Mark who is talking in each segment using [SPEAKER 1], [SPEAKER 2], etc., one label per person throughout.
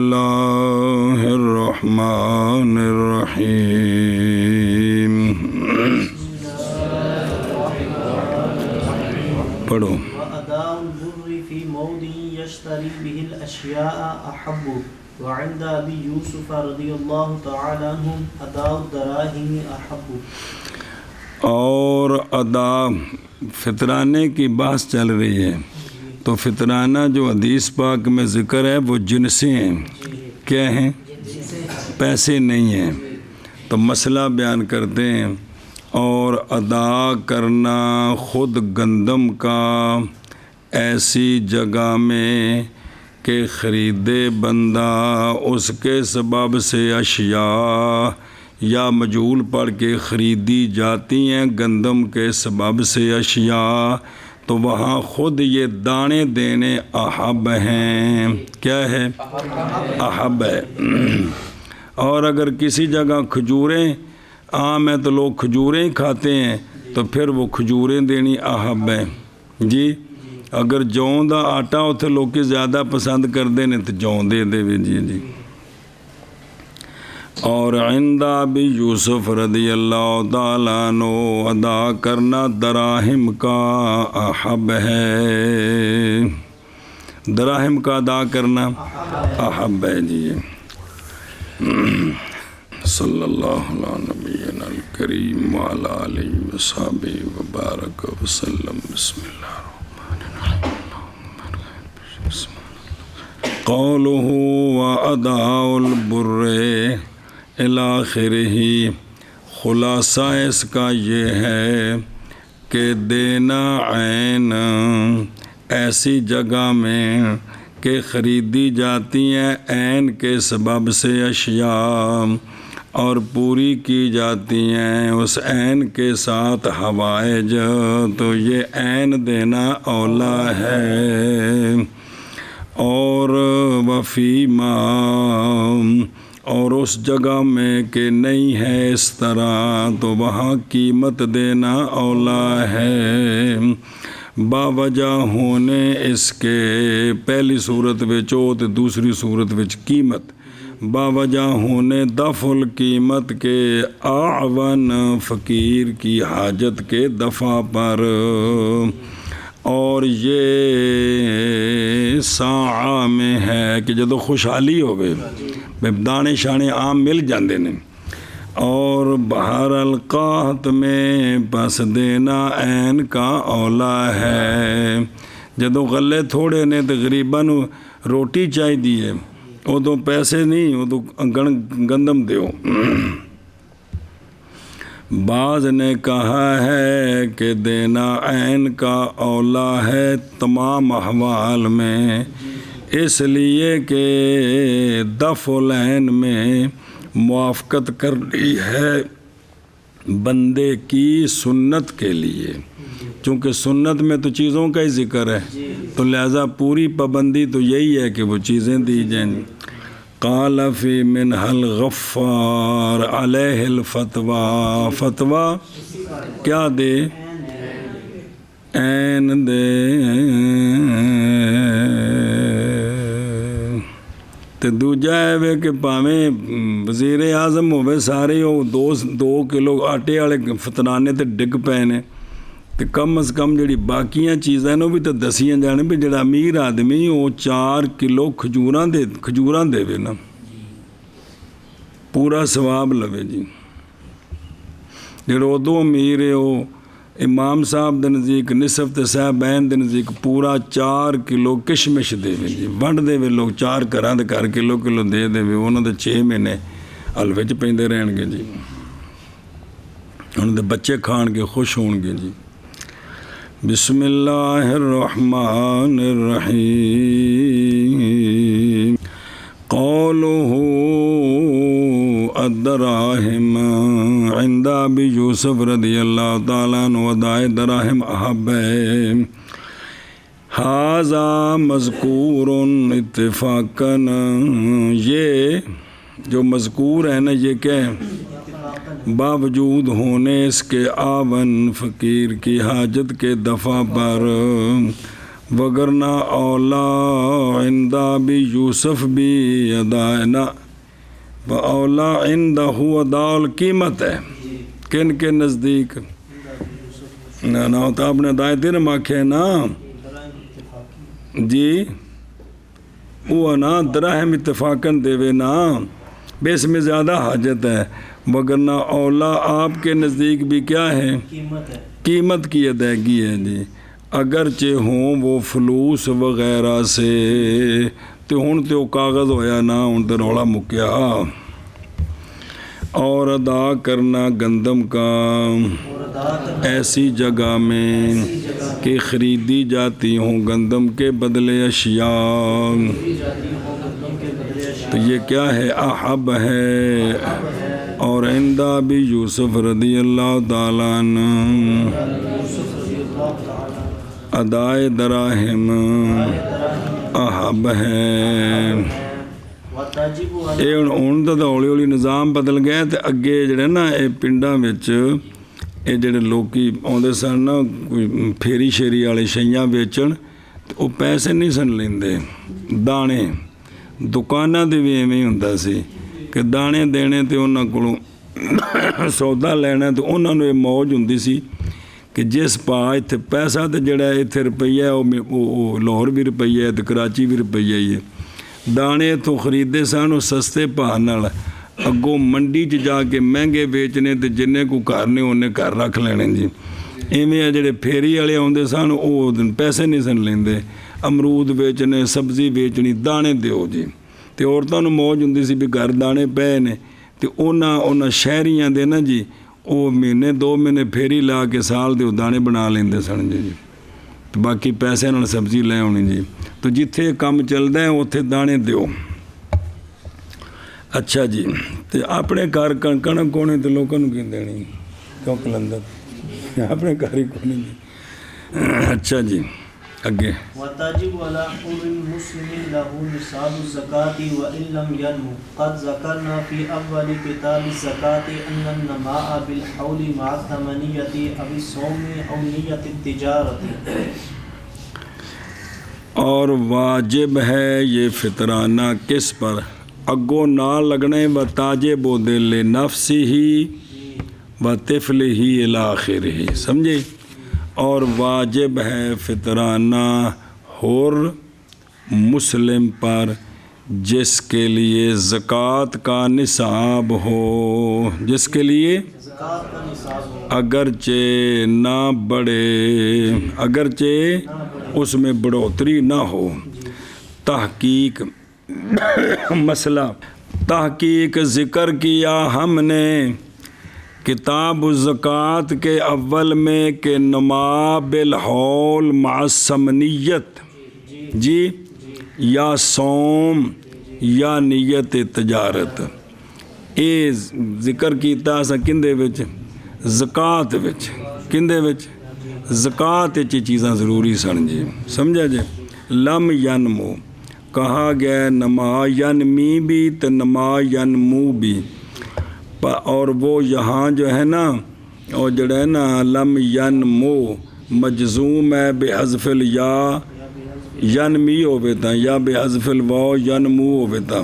[SPEAKER 1] اللہ الرحمن الرحیم پڑھو
[SPEAKER 2] وَأَدَاءُ الْبُرِّ فِي مَوْضِعٍ يَشْتَرِي بِهِ الْأَشْيَاءَ أَحَبُّ وَعِنْدَ أَبِي يُوسُفَ رضی اللہ تعالی عنہ أَدَاءُ الدَّرَاهِمِ أَحَبُّ۔
[SPEAKER 1] اور ادا فطرانے کی بحث چل رہی ہے، تو فطرانہ جو حدیث پاک میں ذکر ہے وہ جنسیں ہیں، کیا ہیں؟ پیسے نہیں ہیں۔ تو مسئلہ بیان کرتے ہیں، اور ادا کرنا خود گندم کا ایسی جگہ میں کہ خریدے بندہ اس کے سبب سے اشیاء یا مجہول پڑھ کے خریدی جاتی ہیں گندم کے سبب سے اشیاء، تو وہاں خود یہ دانے دینے احب ہیں۔ کیا ہے؟ احب ہے۔ اور اگر کسی جگہ کھجوریں عام ہے تو لوگ کھجوریں ہی کھاتے ہیں، تو پھر وہ کھجوریں دینی احب ہے جی۔ اگر جوں دا آٹا اتنے لوگ زیادہ پسند کرتے ہیں تو جوں دے دے جی۔ اور عند ابی یوسف رضی اللہ تعالیٰ عنہ ادا کرنا دراہم کا احب ہے، دراہم کا ادا کرنا احب ہے جی۔ صلی اللہ علیہ نبینا الکریم وعلی آلہ وصحبہ وبارک وسلم۔ بسم اللہ الرحمن الرحیم۔ قولہ وَأَدَاءُ الْبُرِّ الاخرہ، خلاصہ اس کا یہ ہے کہ دینا عین ایسی جگہ میں کہ خریدی جاتی ہیں عین کے سبب سے اشیاء، اور پوری کی جاتی ہیں اس عین کے ساتھ حوائج، تو یہ عین دینا اولا ہے۔ اور وفیما، اور اس جگہ میں کہ نہیں ہے اس طرح، تو وہاں قیمت دینا اولا ہے، باوجہ ہونے اس کے پہلی صورت وچ او تے دوسری صورت وچ قیمت، باوجہ ہونے دفع القیمت کے اعون فقیر کی حاجت کے دفع پر۔ اور یہ ساعہ میں ہے کہ جدو خوشحالی ہوئے دانے شانے عام مل جاندے نے، اور بہر القاحت میں پس دینا عین کا اولا ہے۔ جدو غلے تھوڑے نے تو غریباں نو روٹی چاہی دی ہے، ادو پیسے نہیں، ادو گندم دیو۔ بعض نے کہا ہے کہ دینا عین کا اولا ہے تمام احوال میں، اس لیے کہ دفع العین میں موافقت کرنی ہے بندے کی سنت کے لیے، چونکہ سنت میں تو چیزوں کا ہی ذکر ہے، تو لہذا پوری پابندی تو یہی ہے کہ وہ چیزیں دی جائیں۔ قال فی منہ الغفار علیہ الفتویٰ، فتویٰ کیا دے؟ عین دے۔ تے دوجا ہے کہ پاویں وزیر اعظم ہوئے سارے وہ 2 کلو آٹے والے فطرانے تے ڈگ پے نے، تے کم از کم جڑی باقیاں چیزاں نے وہ بھی تو دسیاں جانے بھی جڑا امیر آدمی وہ 4 کلو کھجوراں دے نا، پورا ثواب لوے جی۔ جڑا ادو امیر ہے وہ امام صاحب دے نزدیک نصف تے صاحبین دے نزدیک پورا 4 کلو کشمش دے جی، ونڈ دے لوگ 4 گھراں دے کر کلو دے انہوں دے 6 مہینے حلوے چ پیندے رہن گے جی، انہوں دے بچے کھان کے خوش ہون گے جی۔ بسم اللہ الرحمن الرحیم۔ قولہ الدراہم عند ابی یوسف رضی اللہ تعالیٰ عنہ ودائے دراہم احب ہے۔ ھذا مذکور اتفاقاً، یہ جو مذکور ہے نا یہ کیا ہے؟ باوجود ہونے اس کے آون فقیر کی حاجت کے دفع پر، وگرنہ اولا عندہ بھی یوسف بھی ادائنا و اولا عندہ ادا القیمت ہے کن کے نزدیک نا تو آپ نے دائیں دن ماکھے نا جی وہ نا دراہم اتفاقاً دیوے نا بے اس میں زیادہ حاجت ہے وگرنہ اولا آپ کے نزدیک بھی کیا ہے قیمت کی ادائیگی ہے جی اگرچہ ہوں وہ فلوس وغیرہ سے تو ہن تو کاغذ ہویا نا ہن تو روڑا مکیا اور ادا کرنا گندم کا ایسی جگہ میں کہ خریدی جاتی ہوں گندم کے بدلے اشیاء تو یہ کیا ہے احب ہے اور عندہ بھی یوسف رضی اللہ تعالیٰ عنہ ادائے دراہم احب ہے ہوں تو ہولی ہولی نظام بدل گیا تو اگے جڑے نا یہ پنڈاں وچ یہ جڑے لوکی آتے سن نا کوئی پھیری شیری والے شیاں ویچن تو وہ پیسے نہیں سن لیندے دانے دکاناں دے بھی ایویں ہوندا سی کہ دانے دینے تے انہاں کولوں سودا لینا تو انہاں نوں یہ موج ہوندی سی کہ جس پا اتنے پیسہ تو جڑا اتنے روپیہ وہ لاہور بھی روپیہ ہے تو کراچی بھی روپیہ ہی ہے دانے تو خریدے سن وہ سستے بھاؤ نال اگوں منڈی چ جا کے مہنگے بیچنے تے جننے کو گھر نے انہیں گھر رکھ لینے جی ایویں جڑے پھیری والے آتے سن وہ پیسے نہیں سن لیندے امرود بیچنے سبزی بیچنی دانے دیو جی تے عورتوں نوں موج ہوندی سی بھی گھر دانے پے نے تے انہاں شہریاں دے نا جی وہ مہینے 2 مہینے پھیری لا کے سال دے دانے بنا لیندے سن جی تو باقی پیسے نال سبزی لے آنی جی تو جتھے کام چلدا ہے اوتھے دانے دیو اچھا جی تو اپنے گھر کنک ہونے تو لوگوں کی دینی کیوں کلندر اپنے گھر ہی کون جی اچھا جی اگے
[SPEAKER 2] وتجب على حر مسلم له نصاب الزكاة وإن لم ينمو قد ذكرنا في أول كتاب الزكاة أن النماء بالحول مع الثمانية أو الصوم أو نية التجارة
[SPEAKER 1] اور واجب ہے یہ فطرانہ کس پر اگو نہ لگنے و تاجب و دل نفسی ہی و طفل ہی الاخر ہی سمجھے اور واجب ہے فطرانہ حر مسلم پر جس کے لیے زکوٰۃ کا نصاب ہو جس کے لیے اگرچہ نہ بڑھے اگرچہ اس میں بڑھوتری نہ ہو تحقیق مسئلہ تحقیق ذکر کیا ہم نے کتاب الزکوٰۃ کے اول میں کہ نما بالحول مع الثمانیت جی یا صوم یا نیت تجارت اے ذکر کیتا سا کندے وچ زکوٰۃ وچ کندے وچ زکوٰۃ وچ چیزاں ضروری سن جی سمجھا جی لم ینمو کہا گیا نما ینمی بھی تو نما ینمو بھی اور وہ یہاں جو ہے نا اور جڑا ہے نا لم ینمو مجزوم ہے بے حذف الیا ینمی ہو بیتا یا بے حذف الواو ینمو ہو بیتا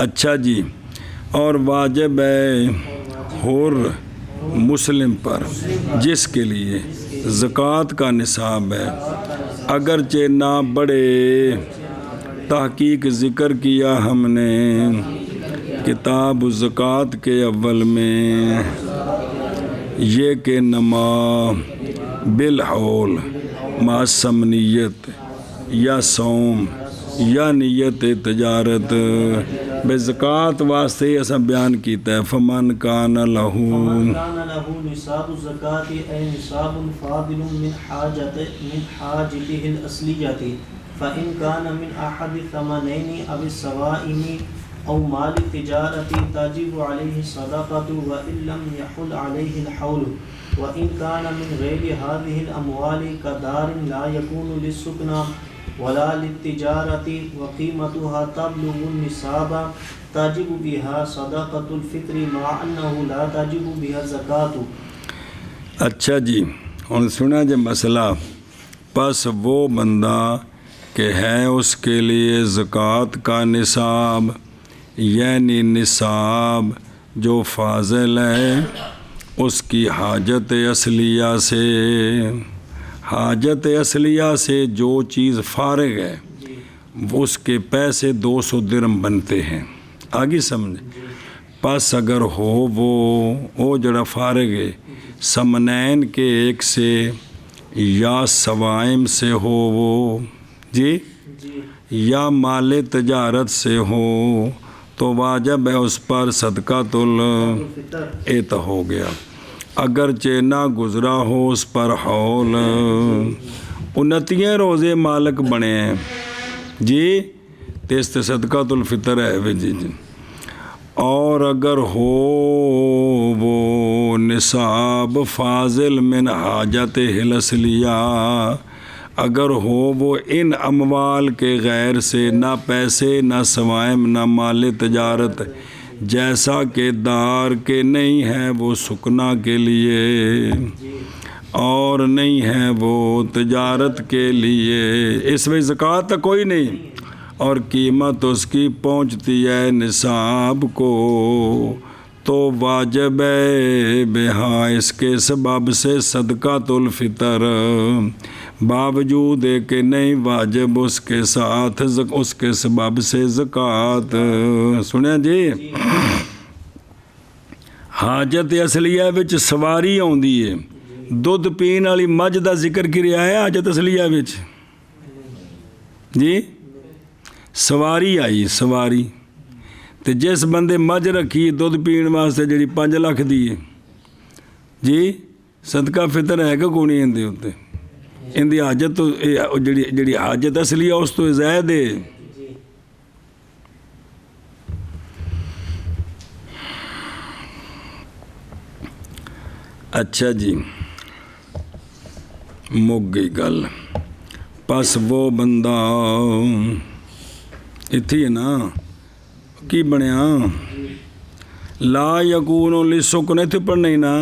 [SPEAKER 1] اچھا جی اور واجب ہے حر مسلم پر جس کے لیے زکوٰۃ کا نصاب ہے اگرچہ نہ بڑھے تحقیق ذکر کیا ہم نے کتاب زکوٰۃ کے اول میں یہ کہ نما بالحول مع ثمانیت یا صوم یا نیت تجارت بے زکوٰۃ واسطے ہی ایسا بیان کیتا ہے فمن کان لہو
[SPEAKER 2] نصاب الزکاة اے نصاب فاضل من حاجته الاصلیۃ فإن كان من أحد الثمنين أو السوائم أو مال التجارة تجب عليه الصدقة وإن لم يحل عليه الحول وإن كان من غير هذه الأموال كدار لا يكون للسكنى ولا للتجارة وقيمتها تبلغ النصاب تجب بها صدقة الفطر مع أنه لا تجب بها الزكاة.
[SPEAKER 1] اچھا جی ہن سنا جے مسئلہ پس وہ بندہ کہ ہے اس کے لیے زکوٰۃ کا نصاب، یعنی نصاب جو فاضل ہے اس کی حاجت اصلیہ سے، حاجت اصلیہ سے جو چیز فارغ ہے اس کے پیسے 200 درہم بنتے ہیں۔ آگے سمجھے؟ پس اگر ہو وہ جڑا فارغ ہے سمنین کے ایک سے یا سوائم سے ہو وہ جی یا مال تجارت سے ہو تو واجب ہے اس پر صدقۃ الفطر ہو گیا، اگرچہ نہ گزرا ہو اس پر حول، 29 روزے مالک بنے ہیں جی تو اس صدقۃ الفطر ہے جی۔ اور اگر ہو وہ نصاب فاضل من حاجت الاصلیہ، اگر ہو وہ ان اموال کے غیر سے، نہ پیسے نہ سوائم نہ مال تجارت، جیسا کہ دار کے نہیں ہے وہ سکنا کے لیے اور نہیں ہے وہ تجارت کے لیے، اس میں زکوٰۃ تو کوئی نہیں، اور قیمت اس کی پہنچتی ہے نصاب کو تو واجب ہے بہا اس کے سبب سے صدقۃ الفطر، باوجود ہے کہ نہیں واجب اس کے ساتھ اس کے سبب سے زکوٰۃ۔ سنیا جی؟ حاجت اصلیہ وچ سواری آندی ہے، دودھ پین والی مجھ دا ذکر کیا ہے حاجت اصلیہ وچ جی؟ سواری آئی سواری، تو جس بندے مجھ رکھی دودھ پین واسطے جڑی 5 لاکھ دی ہے جی، صدقہ فطر ہے کہ کوئی نہیں اندے اتنے، اندی حاجت تو جڑی حاجت اصلی ہے اس تو زائد ہے۔ اچھا جی، مک گئی گل۔ پس وہ بندہ اتھی ہے نا کی بنیا لا یکون لسکن، اتنے پڑھنا ہی نا،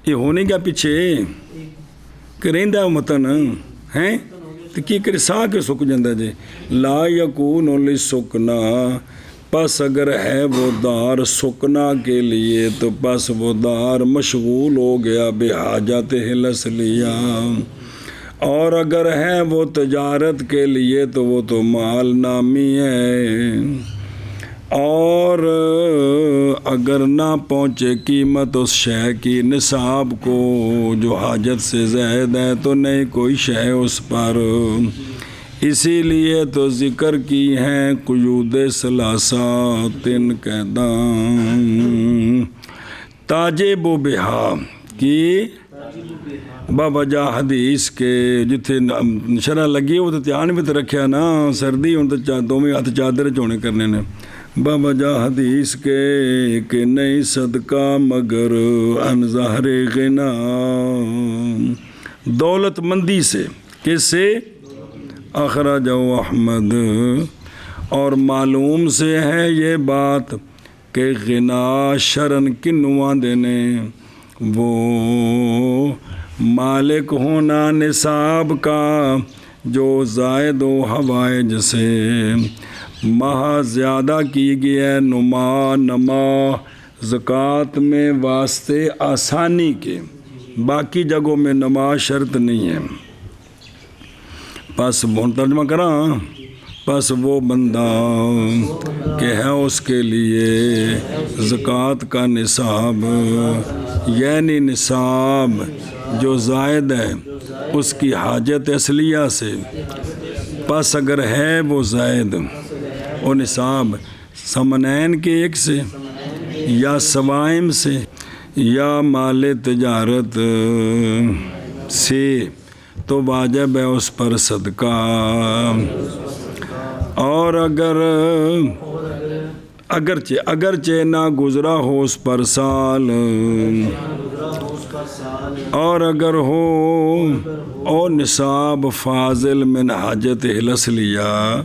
[SPEAKER 1] یہ ہونے کیا پیچھے کہ رہندا متن ہیں تو کی کرے سا کے سک جاندہ جی، لا یکون لسکنا، پس اگر ہے وہ دار سکنا کے لیے تو پس وہ دار مشغول ہو گیا بحاجت الاصلیہ، اور اگر ہے وہ تجارت کے لیے تو وہ تو مال نامی ہے، اور اگر نہ پہنچے قیمت اس شے کی نصاب کو جو حاجت سے زائد ہے تو نہیں کوئی شے اس پر، اسی لیے تو ذکر کی ہیں قیود ثلاثہ 3 قیداں، تاجب و بہا کی بوجہ حدیث کے، جتھے شرح لگی وہ تو دھیان بھی تو رکھیا نا، سردی ہوں تو دوویں ہاتھ چادر چونے کرنے نے، بوجہ حدیث کے کہ نہیں صدقہ مگر ان ظاہر غنا، دولت مندی سے، کس سے؟ اخرجہ احمد، اور معلوم سے ہے یہ بات کہ غنا شرن کنواں دینے، وہ مالک ہونا نصاب کا جو زائد و حوائج سے مہا زیادہ کی گیا نما زکوٰۃ میں واسطے آسانی کے، باقی جگہوں میں نما شرط نہیں ہے۔ پس ترجمہ کراں، پس وہ بندہ کہ ہے اس کے لیے زکوٰۃ کا نصاب، یعنی نصاب جو زائد ہے اس کی حاجت اصلیہ سے، پس اگر ہے وہ زائد وہ نصاب سمنین کے ایک سے یا سوائم سے یا مال تجارت سے تو واجب ہے اس پر صدقہ، اور اگرچہ نہ گزرا ہو اس پر سال، اور اگر ہو او نصاب فاضل من حاجت الاصلیہ،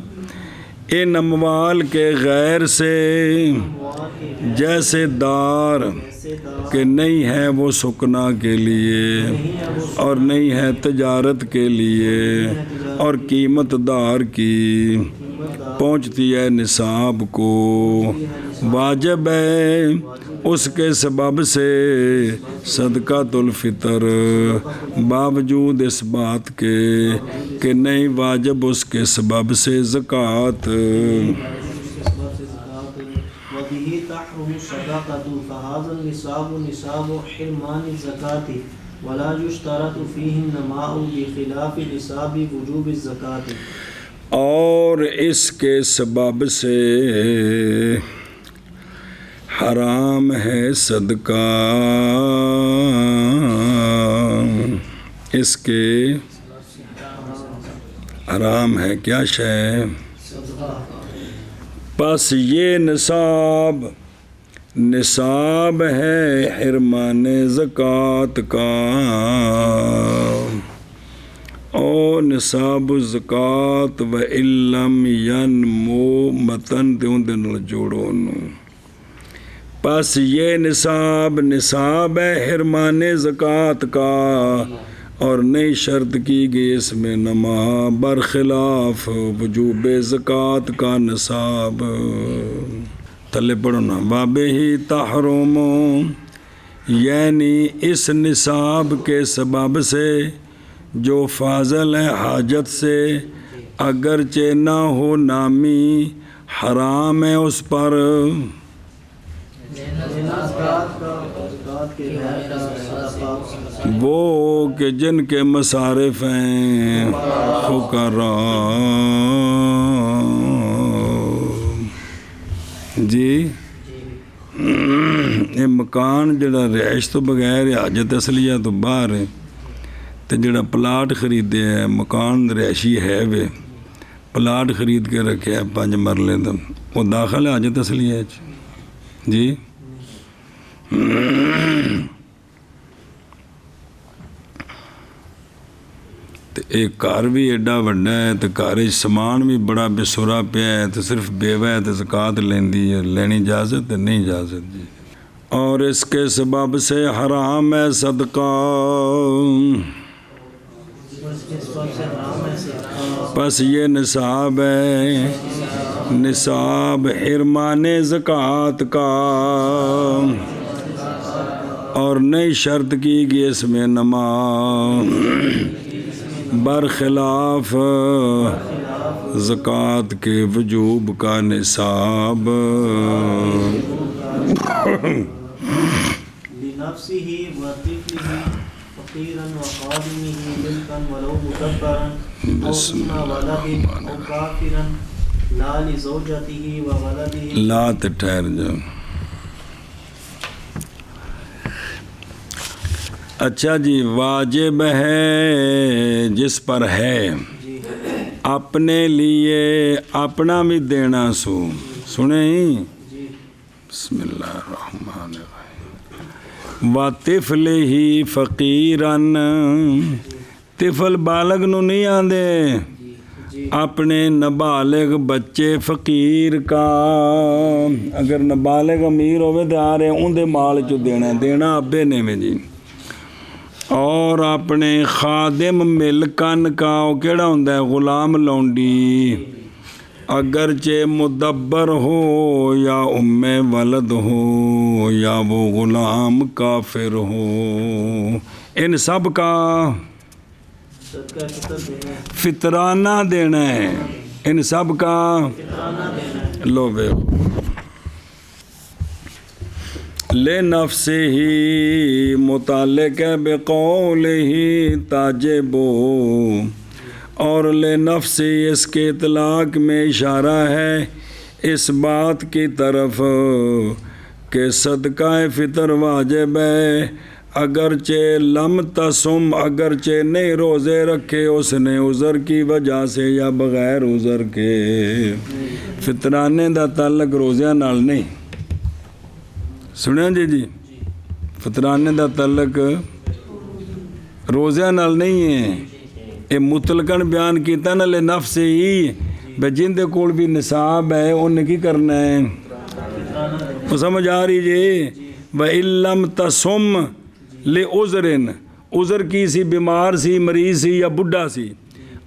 [SPEAKER 1] ان اموال کے غیر سے
[SPEAKER 2] اموال کے
[SPEAKER 1] جیسے دار
[SPEAKER 2] ایسے دار
[SPEAKER 1] کہ نہیں ہے وہ سکنا کے لیے
[SPEAKER 2] نہیں ہے وہ
[SPEAKER 1] اور نہیں ہے تجارت کے لیے اور قیمت دار کی
[SPEAKER 2] قیمت دار
[SPEAKER 1] پہنچتی ہے نصاب کو واجب ہے اس کے سبب سے صدقۃ الفطر باوجود اس بات کے کہ نہیں واجب اس کے سبب سے زکوٰۃ
[SPEAKER 2] وبه تحرم الصدقة فهذا النصاب نصاب حرمان الزكاة ولا يشترط فيه النماء بخلاف نصاب وجوب الزكاة
[SPEAKER 1] اور اس کے سبب سے حرام ہے صدقہ اس کے حرام ہے کیا شے پس یہ نصاب ہے حرمان زکوٰۃ کا او نصاب زکوٰۃ و علم ینمو متن دے نال جوڑو نوں پس یہ نصاب ہے حرمان زکوٰۃ کا اور نئی شرط کی گئی اس میں نما برخلاف وجوب زکوٰۃ کا نصاب تلے پڑھو نا بابے ہی تحرم یعنی اس نصاب کے سبب سے جو فاضل ہے حاجت سے اگرچہ نہ ہو نامی حرام ہے اس پر وہ کہ جن کے مصارف ہیں فقراء جی یہ مکان جڑا رہائش تو بغیر حاجت اصلیہ تو باہر ہے تو جڑا پلاٹ خریدے ہے مکان رہائشی ہے وے پلاٹ خرید کے رکھے ہے 5 مرلے دا وہ داخل ہے حاجت اصلیہ جی تو ایک گھر بھی ایڈا وڈا ہے تو گھر سامان بھی بڑا بسورا پیا ہے تو صرف بیوہ ہے تو زکوٰۃ لینی اجازت ہے نہیں اجازت جی اور اس کے سبب سے حرام ہے صدقہ پس یہ نصاب ہے نصاب حرمان زکوٰۃ کا اور نئی شرط کی گئی اس میں نما برخلاف زکوٰۃ کے وجوب کا نصاب
[SPEAKER 2] لنفسه وطفله فقيرا وخادمه ملكا ولو مدبرا أو ابن ولد أو كافرا لا لزوجته وولده
[SPEAKER 1] لا ٹھہر جاؤ اچھا جی واجب ہے جس پر ہے اپنے لیے اپنا بھی دینا سو سنیں بسم اللہ الرحمن الرحیم وَطِفْلِهِ فَقِيرًا طفل بالغ نو نہیں آندے اپنے نابالغ بچے فقیر کا اگر نابالغ امیر ہوئے تو آ رہے ان دے مال چو دینا ابے نے میں جی اور اپنے خادم ملکن کا وہ کیڑا ہوندا ہے غلام لونڈی اگرچہ مدبر ہو یا ام ولد ہو یا وہ غلام کافر ہو ان سب کا فطرانہ دینا ہے ان سب کا لو بے لے نفس ہی متعلق ہے بقول ہی تاجبو اور لے نفس اس کے اطلاق میں اشارہ ہے اس بات کی طرف کہ صدقہ فطر واجب ہے اگرچہ لم تسم اگرچہ نہیں روزے رکھے اس نے عذر کی وجہ سے یا بغیر عذر کے فطرانے دا تعلق روزیاں نال نہیں سنیا جی فطرانے دا تعلق روزیاں نال نہیں ہے یہ مطلقاً بیان کیتا نا لے نفس ہی بے جن دے کول بھی نصاب ہے انہیں کی کرنا ہے؟ وہ سمجھ آ رہی جی؟ وَإِلَّمْ تَصُمْ لِعُذْرٍ، عذر کی سی، بیمار سی، مریض سی یا بڈھا سی،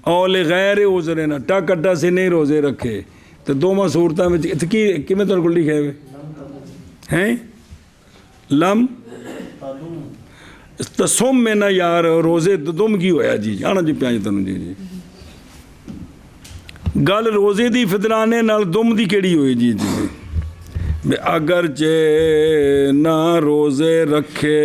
[SPEAKER 1] اور لغیر عذرٍ ٹک اٹا سے نہیں روزے رکھے، تو دونوں صورتوں میں کی میں تر کو لکھے ہوئے ہیں؟ لم تسم میں نہ یار روزے دم کی ہویا جی آنا جی پیاں تنوں جی جی گل روزے دی فطرانے نال دم دی کیڑی ہوئی جی جی اگرچہ نہ روزے رکھے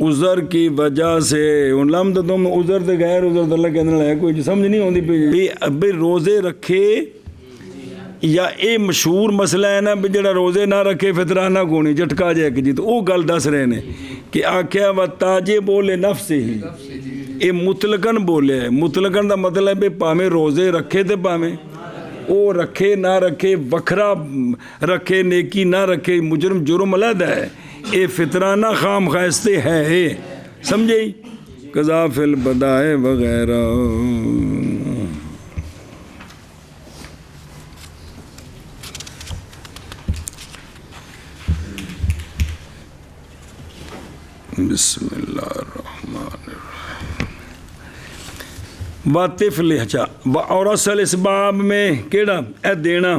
[SPEAKER 1] عذر کی وجہ سے لم تو دم عذر تے غیر عذر اللہ کے اندر ہے کوئی جی سمجھ نہیں ہوندی پئی روزے رکھے یا اے مشہور مسئلہ ہے نا بھی جڑا روزے نہ رکھے فطرانہ کونی جھٹکا جائے کہ جی تو وہ گل دس رہے نے کہ آکھیا و تاجے بولے نفس ہی اے مطلقاً بولے ہے مطلقاً دا مطلب ہے پاویں روزے رکھے تے پاویں او رکھے نہ رکھے وکھرا رکھے نیکی نہ رکھے مجرم جرم علیحدہ ہے اے فطرانہ خام خواہستے ہے سمجھے قضا فی البدائے وغیرہ بسم اللہ الرحمن الرحیم واطفل اچھا اور اصل اس باب میں کیڑا اے دینا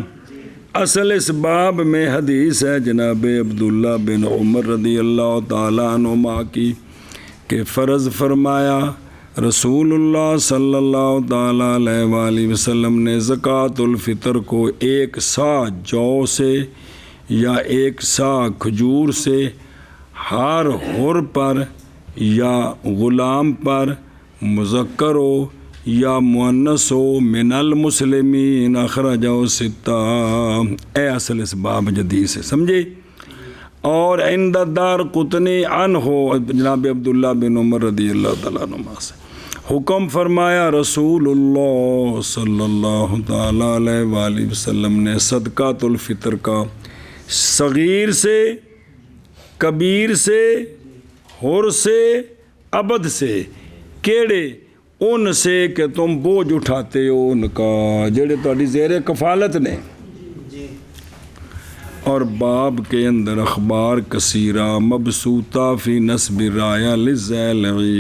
[SPEAKER 1] اصل اس باب میں حدیث ہے جناب عبداللہ بن عمر رضی اللہ تعالیٰ عنہما کی کہ فرض فرمایا رسول اللہ صلی اللہ تعالیٰ علیہ وآلہ وسلم نے زکوٰۃ الفطر کو 1 سا جو سے یا 1 سا کھجور سے ہر حر پر یا غلام پر مذکر ہو یا مؤنث ہو من المسلمین اخرجہ 6 اے اصل اس باب جدید سے سمجھے اور عند دارقطنی عنہ جناب عبداللہ بن عمر رضی اللہ تعالیٰ عنہ سے حکم فرمایا رسول اللہ صلی اللہ تعالیٰ علیہ وآلہ وسلم نے صدقۃ الفطر کا صغیر سے کبیر سے حر سے عبد سے کیڑے ان سے کہ تم بوجھ اٹھاتے ہو ان کا جڑے تہاڈی زیر کفالت نے اور باب کے اندر اخبار کثیرہ مبسوطہ فی نصب رایا للزیلعی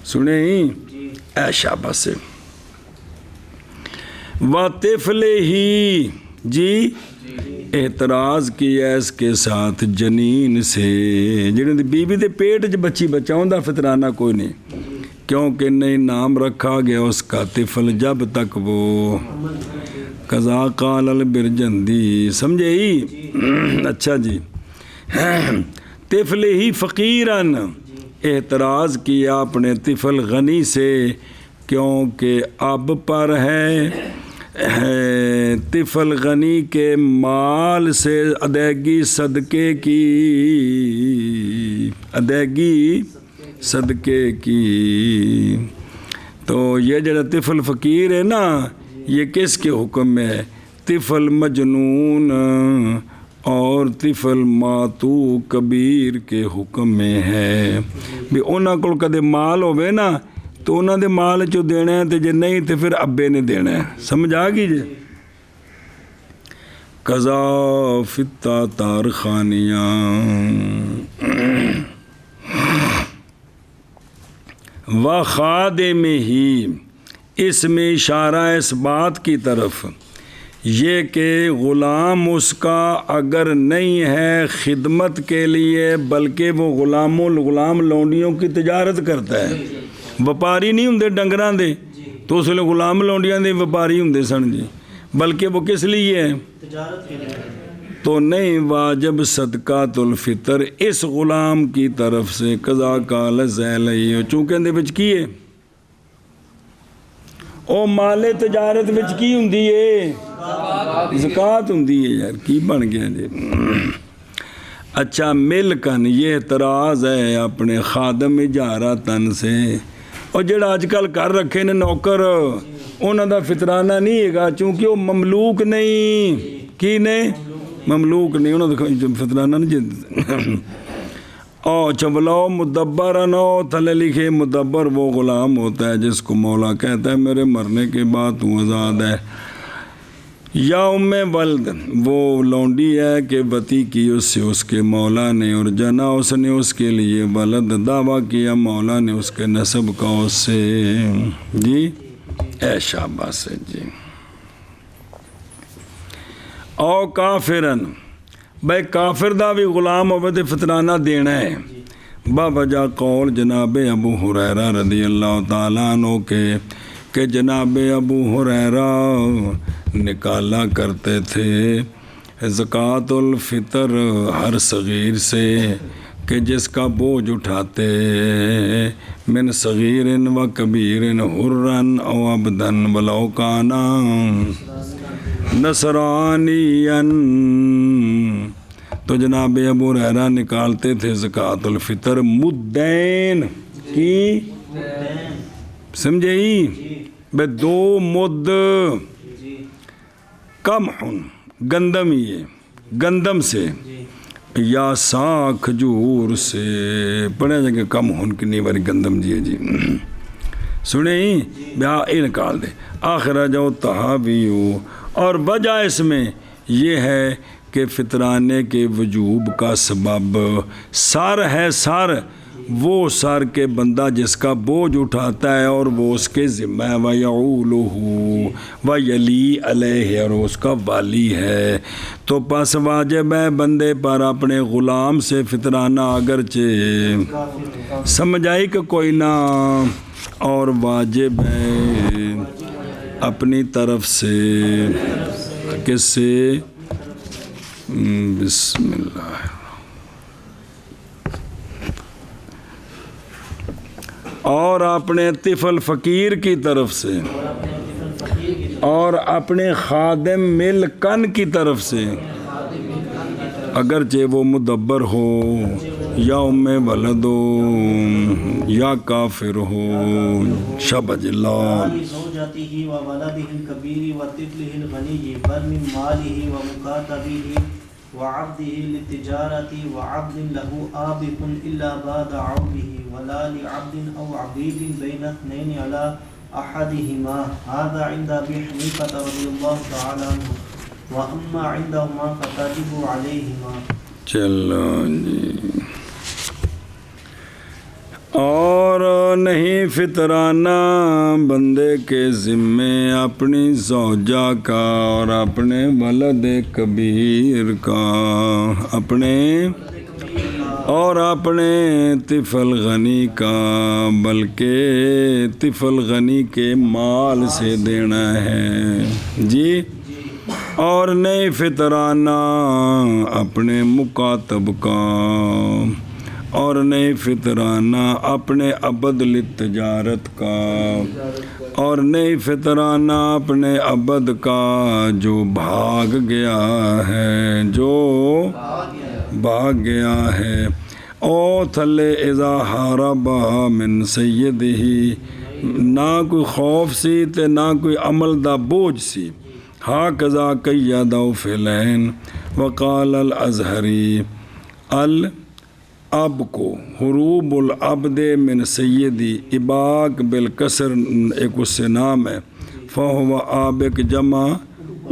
[SPEAKER 1] سنیں اے شاباش سے وَطِفْلِ ہی جی اعتراض کیا اس کے ساتھ جنین سے جنہیں بی بی دے پیٹ چ بچی بچہ ہوندا فطرانہ کوئی نہیں کیونکہ نہیں نام رکھا گیا اس کا طفل جب تک وہ قضا قال البرجندی سمجھے ہی اچھا جی طفل ہی فقیرن اعتراض کیا اپنے طفل غنی سے کیونکہ اب پر ہے طفل غنی کے مال سے ادائیگی صدقے کی تو یہ جڑا طفل فقیر ہے نا یہ کس کے حکم میں ہے طفل مجنون اور طفل ماتو کبیر کے حکم میں ہے بھی انہاں کو کدے مال ہوئے نا تو انہاں دے مال چو دینا ہے تو جے نہیں تو پھر ابے نے دینا ہے سمجھ آگی جی قضا فتہ تارخانیاں وخادم ہی اس میں اشارہ اس بات کی طرف یہ کہ غلام اس کا اگر نہیں ہے خدمت کے لیے بلکہ وہ غلام لونڈیوں کی تجارت کرتا ہے وپاری نہیں ہوں ڈنگران دے تو اس لیے غلام لونڈیاں دے وپاری ہوں سن جی بلکہ وہ کس لیے ہے تو نہیں واجب صدقۃ الفطر اس غلام کی طرف سے قضا قال ذیلعی چونکہ اندے وچ کی ہے او مال تجارت وچ کی ہوندی ہے زکوٰۃ ہوندی ہے یار کی بن گیا جی اچھا ملکن یہ اعتراض ہے اپنے خادم اجارہ تن سے اور جڑا آج کل کر رکھے نے نوکر انہوں دا فطرانہ نہیں ہے گا چونکہ وہ مملوک نہیں کی نہیں مملوک نہیں انہوں دا فطرانہ نہیں او چبلاؤ مدبرن او تھلے لکھے مدبر وہ غلام ہوتا ہے جس کو مولا کہتا ہے میرے مرنے کے بعد تو آزاد ہے. یا ولد وہ لونڈی ہے کہ وتی کی اس سے اس کے مولا نے اور جنا اس نے اس کے لیے ولد دعویٰ کیا مولا نے اس کے نسب کا اس سے. جی اے شاباش ہے جی. او کافرن بھائی کافر دا بھی غلام ہوئے تو فطرانہ دینا ہے. بوجہ قول جناب ابو ہریرہ رضی اللہ تعالیٰ عنہ کہ جناب ابو ہریرہ نکالا کرتے تھے زکوٰۃ الفطر ہر صغیر سے کہ جس کا بوجھ اٹھاتے من صغیر و کبیر حرن او عبدن ولو کانا نصرانیا. تو جناب ابو ہریرہ نکالتے تھے زکوٰۃ الفطر مدین کی سمجھے ہی بے 2 مد کم ہن گندم ہی گندم سے یا سا کھجور سے پڑھے جگہ کم ہن کنی باری گندم جی سنے ہی بیا اے نکال دے. آخرہ جو تحاویو اور وجہ اس میں یہ ہے کہ فطرانے کے وجوب کا سبب سر ہے. سر وہ سر کے بندہ جس کا بوجھ اٹھاتا ہے اور وہ اس کے ذمہ ہے وَيَعُولُهُ وَيَلِي عَلَيْهِ اور اس کا والی ہے. تو پس واجب ہے بندے پر اپنے غلام سے فطرانہ اگرچہ سمجھ آئی کہ کوئی نہ اور واجب ہے اپنی طرف سے کس سے بسم اللہ اور اپنے طفل فقیر کی طرف سے اور اپنے خادم ملکن کی طرف سے اگرچہ وہ مدبر ہو یا ولد ہو یا کافر ہو. شبج اللہ
[SPEAKER 2] زوجته وولده الكبير وطفله الغني بل من ماله ومكاتبه وعبده للتجارة وعبد له آبق إلا بعد عوبه ولا لعبد أو عبيد بين اثنين على أحدهما. هذا عند أبي حنيفة رضي الله تعالى عنه وأما عندهما فتجب عليهما.
[SPEAKER 1] چلو جی. اور نہیں فطرانہ بندے کے ذمے اپنی زوجہ کا اور اپنے ولد کبیر کا اپنے اور اپنے طفل غنی کا بلکہ طفل غنی کے مال سے دینا ہے جی. اور نہیں فطرانہ اپنے مکاتب کا اور نہیں فطرانہ اپنے عبد للتجارت کا اور نہیں فطرانہ اپنے عبد کا جو بھاگ گیا ہے او تھلے اذا حاربا من سیدہی نہ کوئی خوف سی تے نہ کوئی عمل دا بوجھ سی. ہا کذا قیدو فلین وقال الازہری اب کو حروب العبد من سیدی اباق بالکسر ایک اس سے نام ہے فہو آبق جمع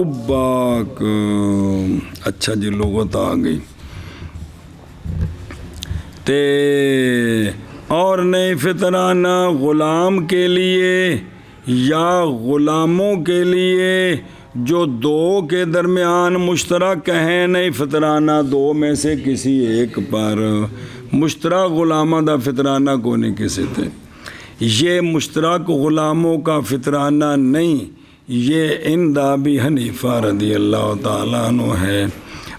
[SPEAKER 1] اباق. اچھا جی لغت آ گئی. تے اور نہیں فطرانہ غلام کے لیے یا غلاموں کے لیے جو 2 کے درمیان مشترک ہیں. نہیں فطرانہ 2 میں سے کسی ایک پر مشترک غلامہ دا فطرانہ کو نہیں کسی تھے. یہ مشترک غلاموں کا فطرانہ نہیں، یہ اندہ بھی حنیفہ رضی اللہ تعالیٰ عنہ ہے.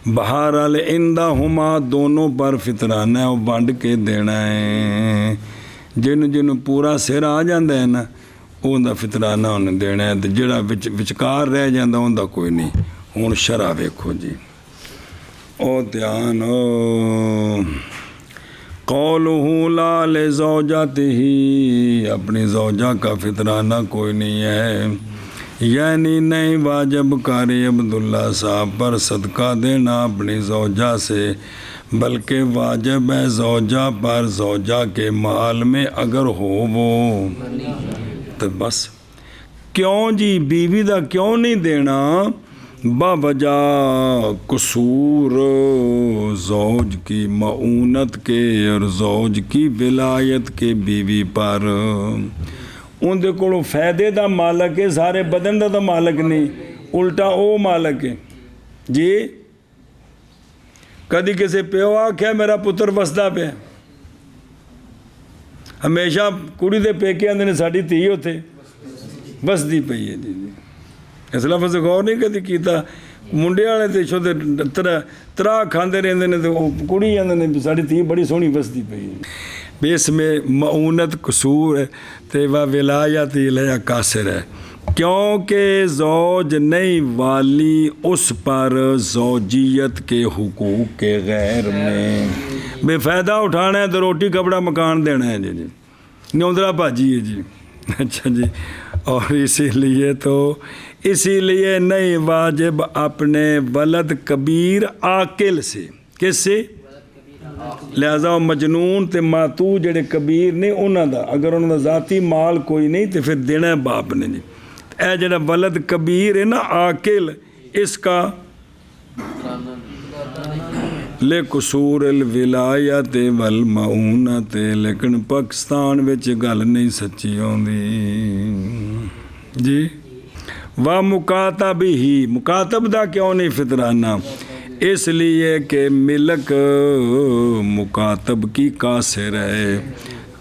[SPEAKER 1] بہرحال اندہ ہما دونوں پر فطرانہ ہے، وہ بانڈ کے دینا ہے. جن پورا سر آ جاندہ ہے نا اوندا فطرانہ انہیں دینا ہے. جڑا وچکار رہ جاندہ اوندا کوئی نہیں. ہون شرع ویکھو جی او دھیان قولہ لا لزوجتہ اپنی زوجہ کا فطرانہ کوئی نہیں ہے. یعنی نہیں واجب قاری عبداللہ صاحب پر صدقہ دینا اپنی زوجہ سے، بلکہ واجب ہے زوجہ پر زوجہ کے مال میں اگر ہو وہ تو بس۔ کیوں جی بیوی دا کیوں نہیں دینا؟ بوجہ قصور زوج کی معونت کے اور زوج کی ولایت کے بیوی پر۔ اندے کولو فائدے دا مالک ہے، سارے بدن دا مالک نہیں، الٹا او مالک ہے جی۔ کدی کسی پیو آکھیا میرا پتر وسدا پہ، ہمیشہ کڑی دے پیکے آندے نے ساڈی دھی اوتھے وسدی پئی ہے جی۔ اس لفظ غور نہیں کدی کیتا، منڈے والے تے چھو تے ترا کھاندے رہندے نے تے کڑی آندے نے ساڈی دھی بڑی سونی وسدی پئی ہے۔ اس میں معونت قصور ہے تے و ولایت الیہ قاصر ہے، کیونکہ زوج نہیں والی اس پر زوجیت کے حقوق کے غیر میں۔ بے فائدہ اٹھانا ہے تو روٹی کپڑا مکان دینا ہے جی، نیوندرا بھاجی ہے جی، اچھا جی۔ اور اسی لیے نہیں واجب اپنے ولد کبیر عاقل سے، کس سے؟ لہذا مجنون تے ماتو جڑے کبیر نے انہاں دا اگر انہاں دا ذاتی مال کوئی نہیں تو پھر دینا ہے باپ نے جی۔ اے جڑا ولد کبیر ہے نا عاقل، اس کا لے قصور الولایت والمعونت، لیکن پاکستان وچ گل نہیں سچی ہوندی جی۔ و مکاتب ہی، مکاتب دا کیوں نہیں فطرانہ؟ اس لیے کہ ملک مکاتب کی قاصر ہے،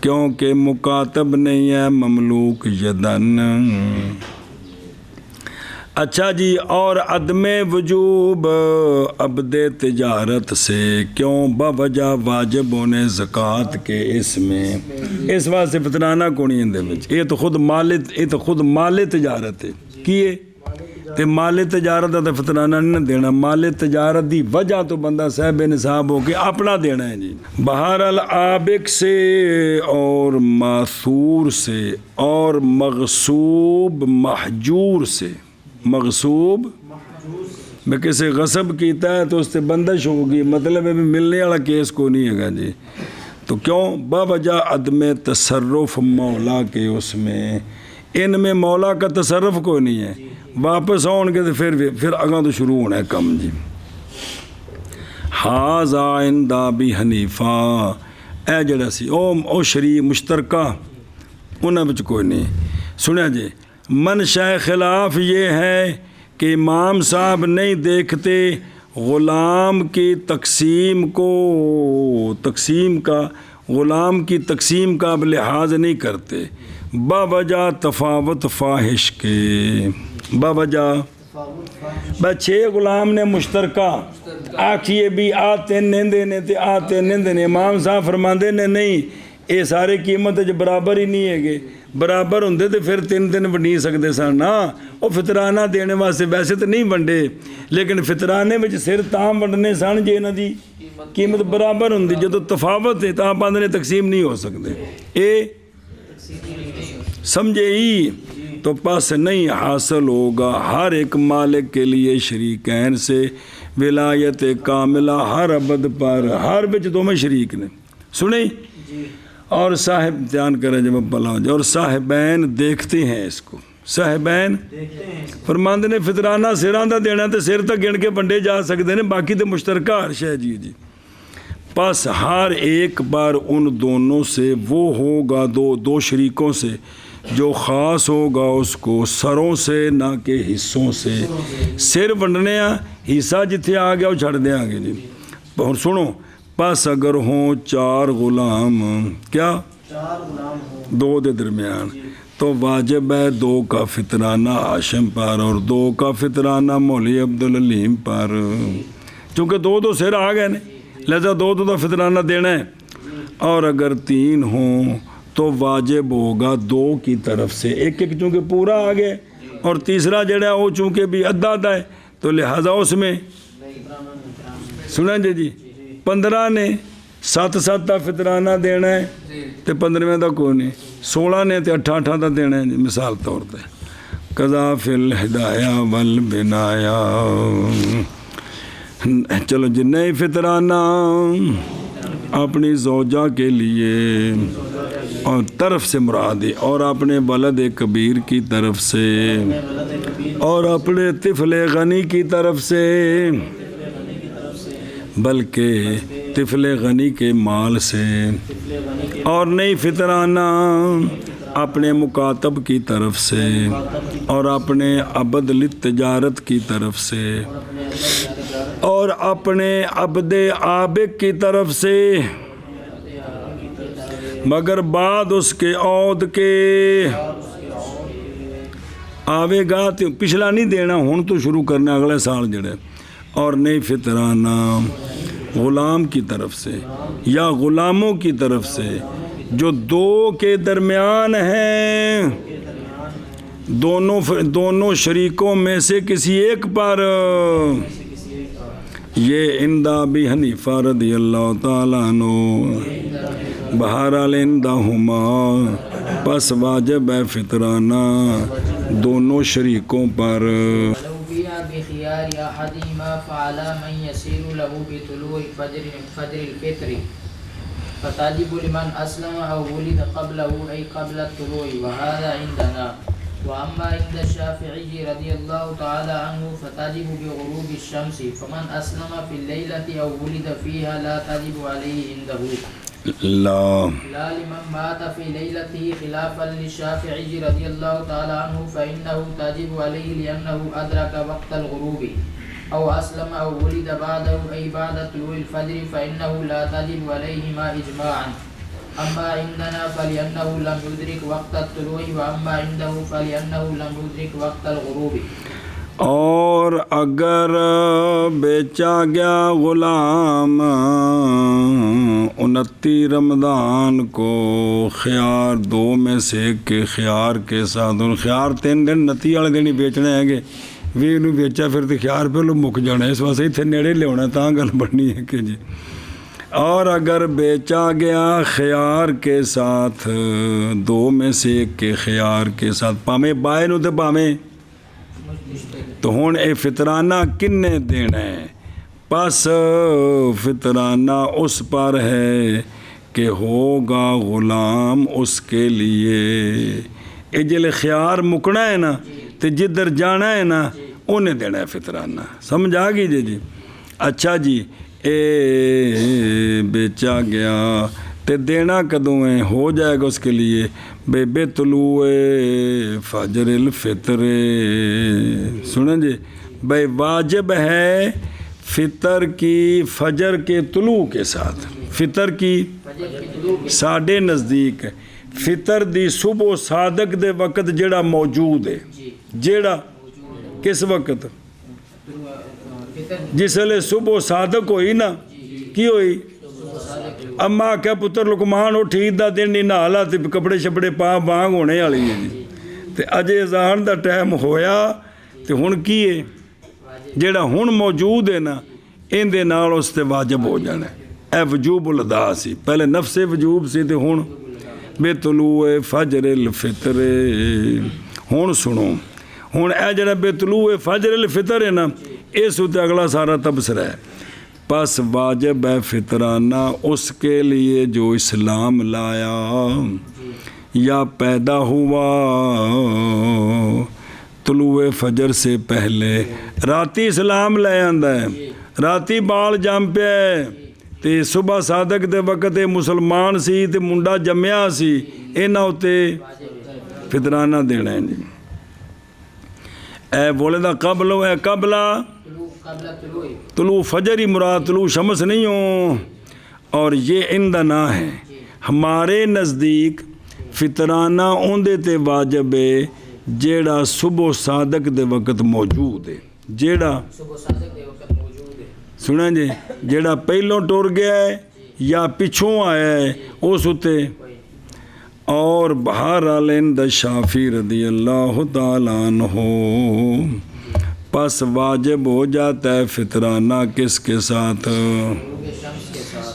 [SPEAKER 1] کیونکہ مکاتب نہیں ہے مملوک یدن۔ اچھا جی، اور عدم وجوب عبد تجارت سے کیوں؟ بوجہ واجب ہونے زکوٰۃ کے اس میں، اس واسطے فطرانہ کو نہیں اندے وچ، یہ تو خود مال تجارت ہے کیے تے مال تجارت دا فطرانہ نہیں دینا، مال تجارت دی وجہ تو بندہ صاحب نصاب ہو کے اپنا دینا ہے جی۔ بہرحال آبک سے اور ماثور سے اور مغصوب محجور سے، مغصوب میں کسی غصب کیتا ہے تو اس سے بندش ہوگی، مطلب ہے ملنے والا کیس کو نہیں ہے گا جی۔ تو کیوں؟ باوجہ عدم تصرف مولا کے اس میں، ان میں مولا کا تصرف کوئی نہیں ہے، واپس آن کے تو پھر اگاں تو شروع ہونا ہے کم جی۔ حاذا عند ابی حنیفہ، اے جڑا سی او شریع مشترکہ انہاں وچ کوئی نہیں۔ سنیا جی، منشا خلاف یہ ہے کہ امام صاحب نہیں دیکھتے غلام کی تقسیم کو، غلام کی تقسیم کا اب لحاظ نہیں کرتے، باوجہ تفاوت فاحش کے، باوجہ بس 6 غلام نے مشترکہ آکھیے بھی آتے نندے نے تے آتے نندے نے، امام صاحب فرماندے نے نہیں، یہ سارے قیمت جو برابر ہی نہیں ہے گے، برابر ہوندے تو پھر 3 دن ونڈی سکتے سن نا، وہ فطرانہ دینے واسطے ویسے تو نہیں ونڈے، لیکن فطرانے میں صر تاں ونڈنے سن جے انہاں دی قیمت برابر ہوندی، جدو تفاوت ہے تاں پاندے تقسیم نہیں ہو سکتے، اے سمجھے ہی تو پاس نہیں حاصل ہوگا ہر ایک مالک کے لیے شریکین سے ولایت کاملہ ہر عبد پر، ہر بچ دو میں شریک نے، سنیں اور صاحب دھیان کریں جب بلا ہو جائے، اور صاحبین دیکھتے ہیں اس کو، صاحبین فرماندے نے فطرانہ سران دا دینا تو سر تک گن کے بنڈے جا سکتے ہیں، باقی تو مشترکہ ہر شے جی۔ پس ہر ایک بار ان دونوں سے وہ ہوگا، دو شریکوں سے جو خاص ہوگا اس کو سروں سے نہ کہ حصوں سے، سر ونڈنے حصہ جتھے آ گیا وہ چھڑ دیں گے جی۔ اور سنو، پس اگر ہوں 4 غلام، کیا
[SPEAKER 2] 4 غلام ہوں
[SPEAKER 1] 2 دے درمیان، تو واجب ہے 2 کا فطرانہ ہاشم پر اور 2 کا فطرانہ مولوی عبدالعلیم پر، چونکہ 2 سر آ گئے نے، لہذا 2 کا فطرانہ دینا ہے۔ اور اگر 3 ہوں تو واجب ہوگا 2 کی طرف سے، ایک چونکہ پورا آ گئے، اور تیسرا جڑا ہے وہ چونکہ بھی آدھا ہے، تو لہذا اس میں سنیں جی 15 نے 7 کا فطرانہ دینا ہے، تو 15ویں کا کوئی نہیں، 16 نے تو 8 کا دینا ہے جی، مثال طور پہ قضا فی الہدایہ والبنایا. چلو جی، نئے فطرانہ اپنی زوجہ کے لیے اور طرف سے مراد ہے، اور اپنے ولد کبیر کی طرف سے، اور اپنے طفل غنی کی طرف سے، بلکہ طفل غنی کے مال سے، اور نئی فطرانہ اپنے مکاتب کی طرف سے، اور اپنے عبد للتجارت کی طرف سے، اور اپنے عبد عابق کی طرف سے، مگر بعد اس کے عود کے آوے گا تو پچھلا نہیں دینا، ہوں تو شروع کرنا اگلے سال جڑے. اور نئی فطرانہ غلام کی طرف سے یا غلاموں کی طرف سے جو دو کے درمیان ہیں، دونوں شریکوں میں سے کسی ایک پر. یہ عند ابی حنیفہ رضی اللہ تعالیٰ عنہ بہرحال عندہما، پس واجب ہے فطرانہ دونوں شریکوں پر.
[SPEAKER 3] بخيار أحدهما فعلى من يسير له بطلوع فجر الفطر فتجب لمن أسلم أو ولد قبله أي قبل الطلوع، وهذا عندنا. وأما عند الشافعي رضي الله تعالى عنه فتجب بغروب الشمس، فمن أسلم في الليلة أو ولد فيها لا تجب عليه عنده لا لمن مات في ليلته، خلافا للشافعي رضي الله تعالى عنه فإنه تجب عليه لأنه أدرك وقت الغروب، أو أسلم أو ولد بعده أي بعد طلوع الفجر فإنه لا تجب عليهما إجماعا. أما عندنا فلأنه لم يدرك وقت الطلوع، وأما عنده فلأنه لم يدرك وقت الغروب.
[SPEAKER 1] اور اگر بیچا گیا غلام 29 رمضان کو خیار دو میں سے ایک کے خیار کے ساتھ، ان خیار 3 دن 29 والے دن ہی بیچنے ہیں گے، بھی انہوں بیچا پھر تو خیار پہلو مک جانا، اس واسطے اتنے نیڑے لیا تاں گل بننی ہے کہ جی. اور اگر بیچا گیا خیار کے ساتھ، دو میں سے ایک کے خیار کے ساتھ، پامے بائے نو تو پامے، تو ہون اے فطرانہ کن نے دینا ہے؟ پس فطرانہ اس پر ہے کہ ہوگا غلام اس کے لیے. اے جلے خیار مکنا ہے نا تو جدھر جانا ہے نا انہیں دینا ہے فطرانہ. سمجھ آ گئی جی؟ اچھا جی، اے بیچا گیا تے دینا کدوں ہے؟ ہو جائے گا اس کے لیے بے طلوع فجر الفطر. سنیں جی، بھائی واجب ہے فطر کی فجر کے طلوع کے ساتھ. فطر کی ساڈے نزدیک فطر دی صبح صادق دے وقت جڑا موجود ہے، جڑا کس وقت؟ جس لئے صبح صادق ہوئی نا، کی ہوئی؟ اما کیا پتر لکمان ہو ٹھیک دا دن نہیں نالا تے کپڑے شپڑے پا بانگ ہونے والی ہے جی، تے اجے اذان دا ٹائم ہویا تے ہن کی ہے؟ جیڑا ہن موجود ہے نا ان دے نال اس تے واجب ہو جانا ہے. اے وجوب الادا سی، پہلے نفس وجوب سی تے ہن بے طلوع فجر الفطر. ہن سنو، ہن اے جڑا بے طلوع فجر الفطر ہے نا، اس تے اگلا سارا تبصرہ ہے. پس واجب ہے فطرانہ اس کے لیے جو اسلام لایا یا پیدا ہوا طلوع فجر سے پہلے. راتی اسلام لے آندا ہے، راتی بال جم پیا تے صبح صادق دے وقت مسلمان سی تے منڈا جمیا سی، انہاں اُتے فطرانہ دینا ہے جی. اے بولے دا قبل ہے قبلہ طلوع فجر ہی مراد، طلوع شمس نہیں ہو. اور یہ عندنا ہے، ہمارے نزدیک فطرانہ اوندے تے واجب ہے جیڑا صبح صادق دے وقت موجود ہے. جیڑا سنیں جی، جیڑا پہلوں ٹر گیا ہے یا پچھوں آیا ہے اس اتے. اور بہرحال عند شافعی رضی اللہ تعالیٰ عنہ، پس واجب ہو جاتا ہے فطرانہ کس کے ساتھ؟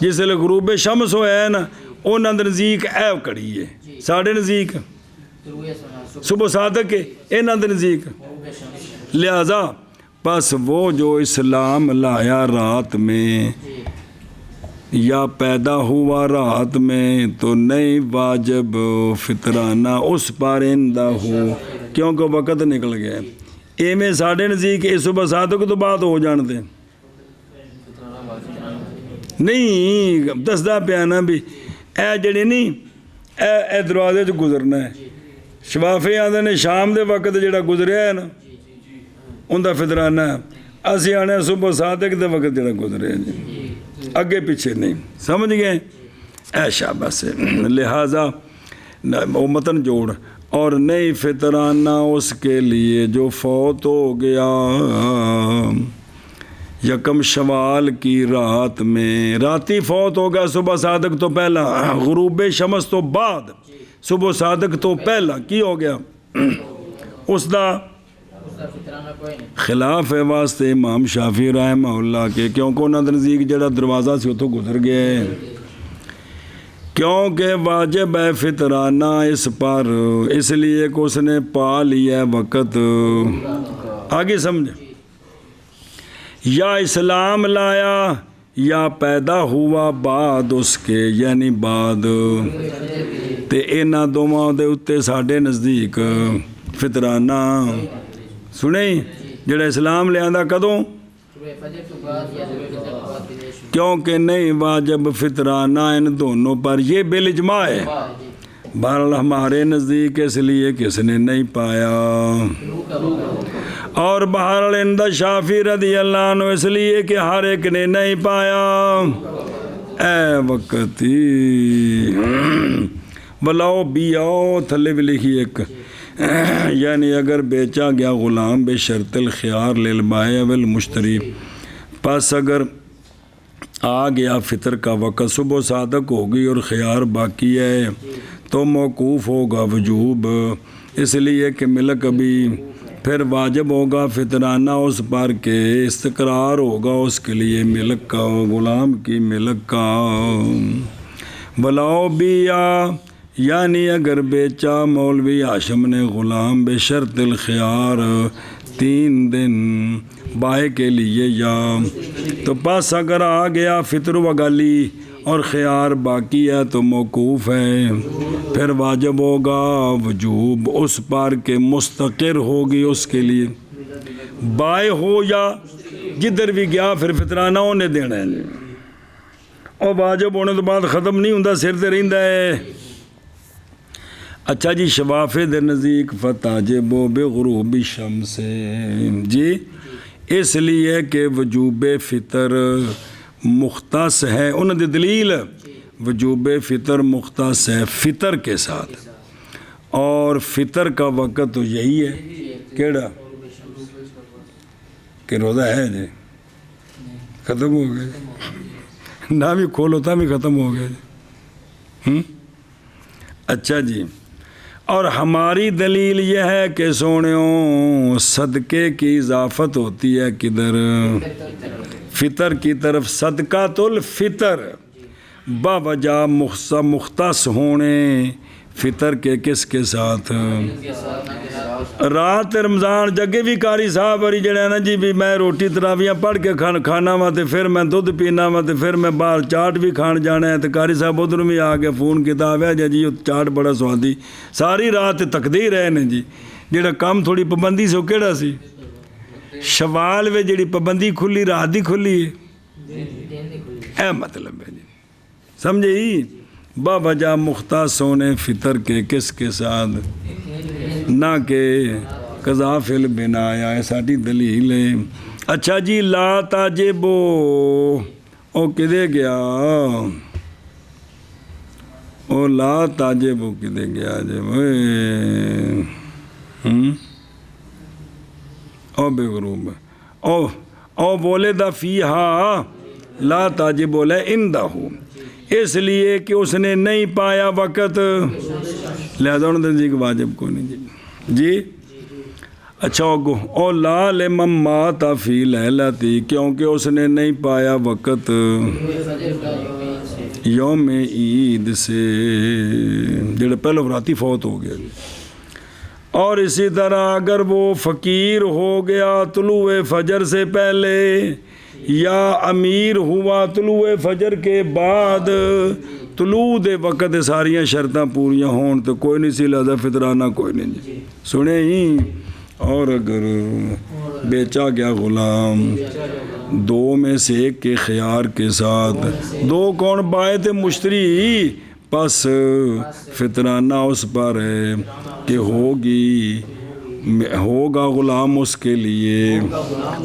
[SPEAKER 1] جس لئے غروب شمس ہویا ہے نا، انہاں نزدیک ایو کڑی ہے، ساڑھے نزدیک صبح صادق ہے انہاں دے نزدیک، لہذا بس وہ جو اسلام لایا رات میں یا پیدا ہوا رات میں تو نہیں واجب فطرانہ اس پر اندہ ہو، کیونکہ وقت نکل گیا۔ ایویں ساڑھے نزدیک یہ صبح صادق تو بعد ہو جانتے نہیں، دسدا پیا نا بھی اے جڑے نہیں اے دروازے چ گزرنا ہے۔ شفافی آدھے نے شام دے وقت جڑا گزریا ہے نا اندہ فطرانہ ہے، اسی آنے صبح صادق دے وقت جڑا گزریا جی، اگے پیچھے نہیں، سمجھ گئے؟ اے شاباش ہے۔ لہٰذا وہ متن جوڑ، اور نہیں فطرانہ اس کے لیے جو فوت ہو گیا یکم شوال کی رات میں، راتی فوت ہو گیا صبح صادق تو پہلا، غروب شمس تو بعد، صبح صادق تو پہلا کی ہو گیا، اس دا خلاف ہے واسطے امام شافعی رحمہ اللہ کے، کیونکہ انہاں دے نزدیک جڑا دروازہ سی اتوں گزر گیا ہے، کیونکہ واجب ہے فطرانہ اس پر، اس لیے کہ اس نے پا لیا وقت۔ آگے سمجھ، یا اسلام لایا یا پیدا ہوا بعد اس کے، یعنی بعد، تے انہاں دوواں دے اتے ساڈے نزدیک فطرانہ سنیں جڑا اسلام لے آندا کدوں، کیونکہ نہیں واجب فطرانہ ان دونوں پر، یہ بالاجماع ہے، بہرحال ہمارے نزدیک اس لیے کس نے نہیں پایا، اور بہرحال عند شافعی رضی اللہ عنہ اس لیے کہ ہر ایک نے نہیں پایا۔ اے وقتی بلاؤ بیاؤ تھلے بھی لکھی ایک، یعنی اگر بیچا گیا غلام بے شرط الخیار للبائع والمشتری، پس اگر آ گیا فطر کا وقت، صبح صادق ہوگی اور خیار باقی ہے تو موقوف ہوگا وجوب، اس لیے کہ ملک ابھی، پھر واجب ہوگا فطرانہ اس پر کہ استقرار ہوگا اس کے لیے ملک کا، غلام کی ملک کا۔ بلاؤ بیا یعنی اگر بیچا مولوی ہاشم نے غلام بے شرط الخیار 3 دن بائے کے لیے، یا تو پس اگر آ گیا فطر وگالی اور خیار باقی ہے تو موقوف ہے، پھر واجب ہوگا وجوب اس پر کہ مستقر ہوگی اس کے لیے، بائے ہو یا جدھر بھی گیا پھر فطرانہ انہیں دینا ہے، اور واجب ہونے تو بعد ختم نہیں ہوتا، سر تے رہندا ہے۔ اچھا جی، شفافی دے نزدیک فتاجب بغروب الشمس، جی اس لیے کہ وجوب فطر مختص ہے، انہوں نے دلیل وجوب فطر مختص ہے فطر کے ساتھ، اور فطر کا وقت تو یہی ہے، کیڑا کہ روزہ ہے جی ختم ہو گیا، نہ بھی کھولو تا بھی ختم ہو گیا جی۔ اچھا جی، اور ہماری دلیل یہ ہے کہ سونیوں صدقے کی اضافت ہوتی ہے کدھر، فطر کی طرف، صدقۃ الفطر باوجہ مختص ہونے فطر کے کس کے ساتھ، رات رمضان جگہ بھی کاری صاحب وری جڑا ہے نا جی بھی میں روٹی تراویاں پڑھ کے کھانا وا تے پھر میں دودھ پینا وا تے پھر میں باہر چاٹ بھی کھان جانا ہے، تے کاری صاحب ادھر بھی آ کے فون کیتا آویا جی چاٹ بڑا سوادی، ساری رات تکدی رہے نے جی، جڑا کام تھوڑی پابندی سو کیڑا سی، شوال وے جڑی پابندی کھلی رات دی کھلی ہے، اے مطلب ہے جی، سمجھے ہی، باوجہ مختص ہونے فطر کے کس کے ساتھ، نہ کہ قضا فی البنایا، ہے ساڑھی دلیل ہے۔ اچھا جی، لا تاجبو او کدے گیا، او لا تاجبو کدے گیا جی، او بے غروب، او بولے دا فیہا لا تاجب بولے اندہ، اس لیے کہ اس نے نہیں پایا وقت، لہذا انہوں نے واجب کو نہیں جی۔ اچھا او لا لمن مات فی لیلتی، کیونکہ اس نے نہیں پایا وقت یوم عید سے، جڑا پہلو راتی فوت ہو گیا، اور اسی طرح اگر وہ فقیر ہو گیا طلوع فجر سے پہلے یا امیر ہوا طلوع فجر کے بعد طلوع دے وقت ساریاں شرطاں پوریاں ہون تو کوئی نہیں سی لہذا فطرانہ کوئی نہیں جی سنے ہی اور اگر بیچا گیا غلام دو میں سے ایک کے خیار کے ساتھ دو کون بائع تھے مشتری پس فطرانہ اس پر ہے کہ ہوگا غلام اس کے لیے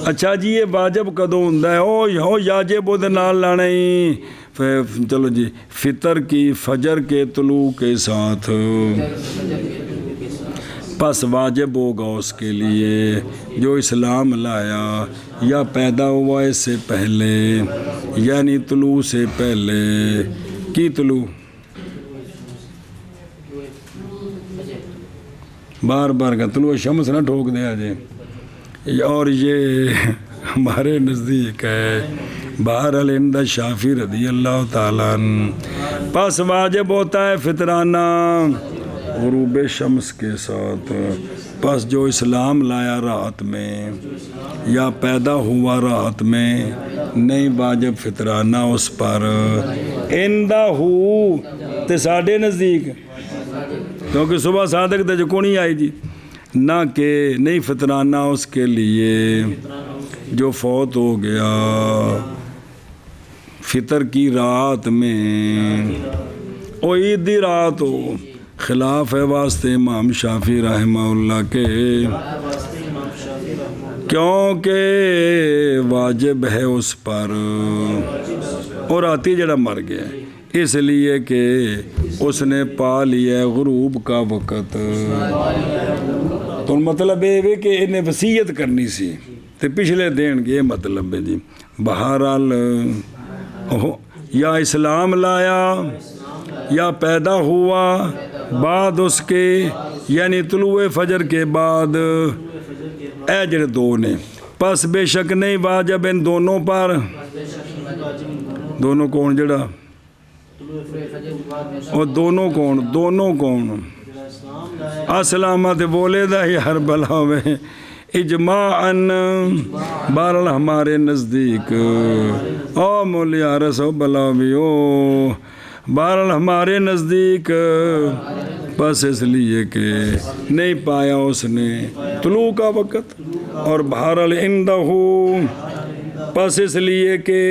[SPEAKER 1] اچھا جی یہ واجب کدوں ہوندا ہے او یاجب وہ نال لانا ہی چلو جی فطر کی فجر کے طلوع کے ساتھ پس واجب ہوگا اس کے لیے جو اسلام لایا یا پیدا ہوا اس سے پہلے یعنی طلوع سے پہلے کی طلوع بار بار کا طلوع شمس نہ ٹھوک دیا جی اور یہ ہمارے نزدیک ہے بہرحال عند شافعی رضی اللہ تعالیٰ پس واجب ہوتا ہے فطرانہ غروب شمس کے ساتھ پس جو اسلام لایا رات میں یا پیدا ہوا رات میں نہیں واجب فطرانہ اس پر اندہ ہو تے ساڑھے نزدیک کیونکہ صبح صادق تے جو کونی آئی جی نہ کہ نہیں فطرانہ اس کے لیے جو فوت ہو گیا فطر کی رات میں او عید دی رات ہو خلاف ہے واسطے امام شافعی رحمہ اللہ کے کیونکہ واجب ہے اس پر اور آتی جڑا مر گیا اس لیے کہ اس نے پا لیا غروب کا وقت تو مطلب یہ کہ انہیں وصیت کرنی سی تے پچھلے دین کے مطلب ہے جی بہرحال یا اسلام لایا یا پیدا ہوا بعد اس کے یعنی طلوع فجر کے بعد اے جڑے دو نے پس بے شک نہیں واجب ان دونوں پر دونوں کون جڑا اور دونوں کون اسلامت بولے دا یار بلا میں اجماعاً بہرحال ہمارے نزدیک او مولیہ رسو بلا بھی او بہرحال ہمارے نزدیک بس اس لیے کہ نہیں پایا اس نے طلوع کا وقت اور بہرحال اندہ پس اس لیے کہ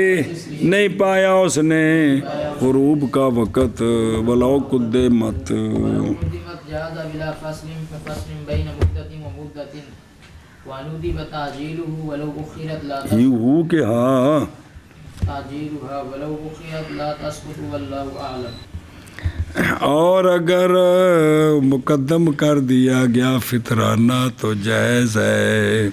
[SPEAKER 1] نہیں پایا اس نے غروب کا وقت ولو قدمت یوں کہ ہاں اور اگر مقدم کر دیا گیا فطرانہ تو جائز ہے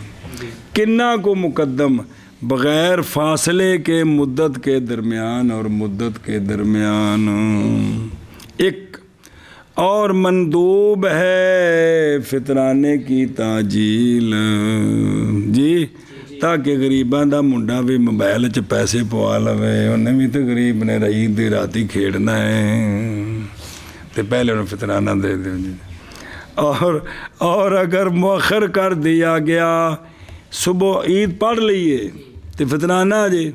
[SPEAKER 1] کنہ کو مقدم بغیر فاصلے کے مدت کے درمیان اور مدت کے درمیان ایک اور مندوب ہے فطرانے کی تاجیل جی تاکہ غریباں دا منڈا بھی موبائل چ پیسے پوا لوے انہیں بھی تو غریب نے عید دی راتی کھیڑنا ہے تو پہلے انہیں فطرانہ دے دیں جی اور اگر مؤخر کر دیا گیا صبح عید پڑھ لئیے تو فطرانہ جی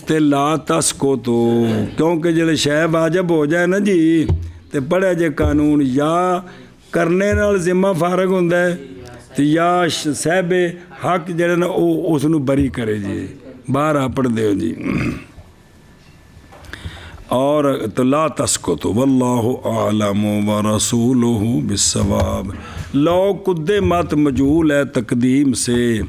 [SPEAKER 1] تے لا تس کو تو کیونکہ جلے شے واجب ہو جائے نا جی تے پڑھے جے قانون یا کرنے نال ذمہ فارغ ہوندہ ہے یا صاحب حق جڑے نا اس نو بری کرے جی باہر پڑھ دے جی اور تو لا تسکتو واللہ اعلم ورسولہ بالصواب لو قدمت مجہول ہے تقدیم سے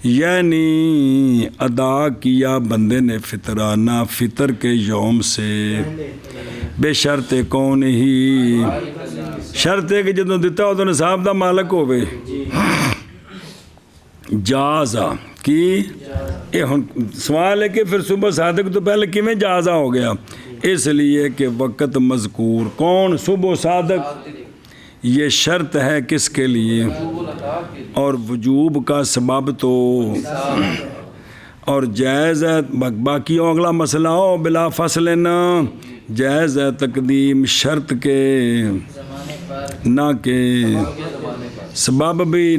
[SPEAKER 1] یعنی ادا کیا بندے نے فطرانہ فطر کے یوم سے بے شرط کون ہی شرط ہے کہ جدوں دیتا ہو تو نصاب دا مالک ہوئے جازہ کی سوال ہے کہ پھر صبح صادق تو پہلے کیویں جازہ ہو گیا اس لیے کہ وقت مذکور کون صبح صادق یہ شرط ہے کس کے لیے اور وجوب کا سبب تو اور جائز ہے باقی اگلا مسئلہ ہو بلا فصل نہ جائز ہے تقدیم شرط کے نہ کہ سبب بھی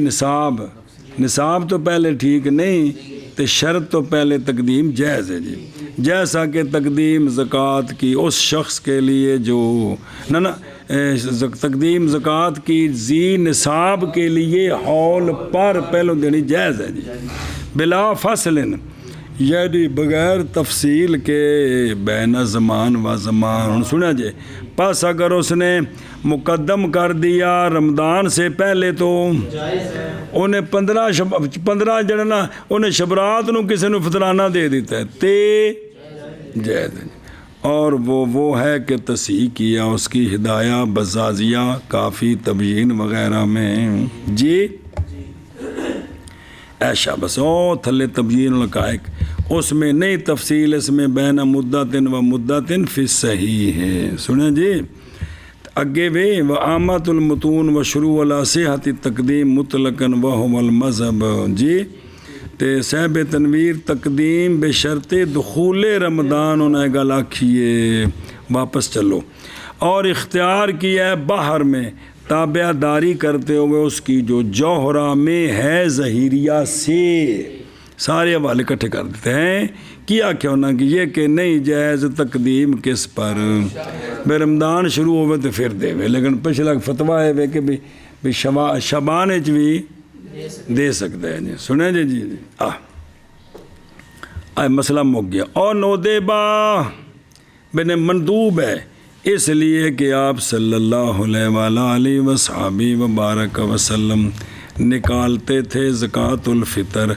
[SPEAKER 1] نصاب تو پہلے ٹھیک نہیں، تو شرط تو پہلے تقدیم جائز ہے جی، جیسا کہ تقدیم زکوٰۃ کی اس شخص کے لیے جو تقدیم زکوٰۃ کی ذی نصاب کے لیے حول پر پہلو دینی جائز ہے جی، بلا فصل، یعنی بغیر تفصیل کے، بین زمان و زمان، سنا جی، پس اگر اس نے مقدم کر دیا رمضان سے پہلے تو انہیں 15 جڑنا انہیں شبرات نو کسی نے فطرانہ دے دیتا ہے تے جائز ہے، اور وہ ہے کہ تصحیح کیا اس کی ہدایہ بزازیہ کافی تبیین وغیرہ میں جی، ایشا بس او تھلے تبیین الحقائق، اس میں نئی تفصیل، اس میں بین مدتن و مدتن فی صحیح ہے، سنیں جی اگے وے وعامت المتون و شروع علی صحت تقدیم مطلقاً وہم المذہب جی، تے صاحب تنویر تقدیم بشرط دخول رمضان انہیں گل آکھیے واپس چلو، اور اختیار کیا ہے باہر میں تابع داری کرتے ہوئے اس کی جو جوہرہ میں ہے ظہیریہ سے، سارے حوالے اکٹھے کر دیتے ہیں، کیا کیوں نہ کہ یہ کہ نہیں جائز تقدیم کس پر، بے رمضان شروع ہوئے تو پھر دے وے، لیکن پچھلا فتویٰ ہے کہ بھی شبان اچ بھی دے سکتے ہیں جی، سنیں جی جی مسئلہ مک گیا، اور نودیبہ بن مندوب ہے اس لیے کہ آپ صلی اللہ علیہ وصحبہ وبارک وسلم نکالتے تھے زکوٰۃ الفطر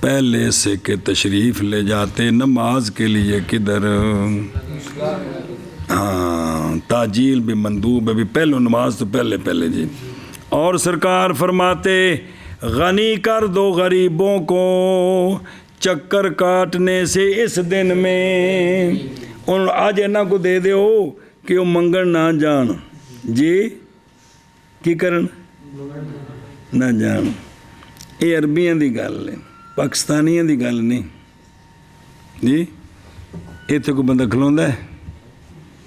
[SPEAKER 1] پہلے سے کہ تشریف لے جاتے نماز کے لیے کدھر، ہاں تاجیل بھی مندوب ہے، بھی پہلو نماز تو پہلے جی، اور سرکار فرماتے غنی کر دو غریبوں کو چکر کاٹنے سے اس دن میں، ان آج انہاں کو دے دیو کہ وہ منگن نہ جان جی، کی کرن نہ جان، یہ عربیاں دی گل ہے، پاکستانیاں دی گل نہیں جی، اتنے کوئی بندہ کھلوندا ہے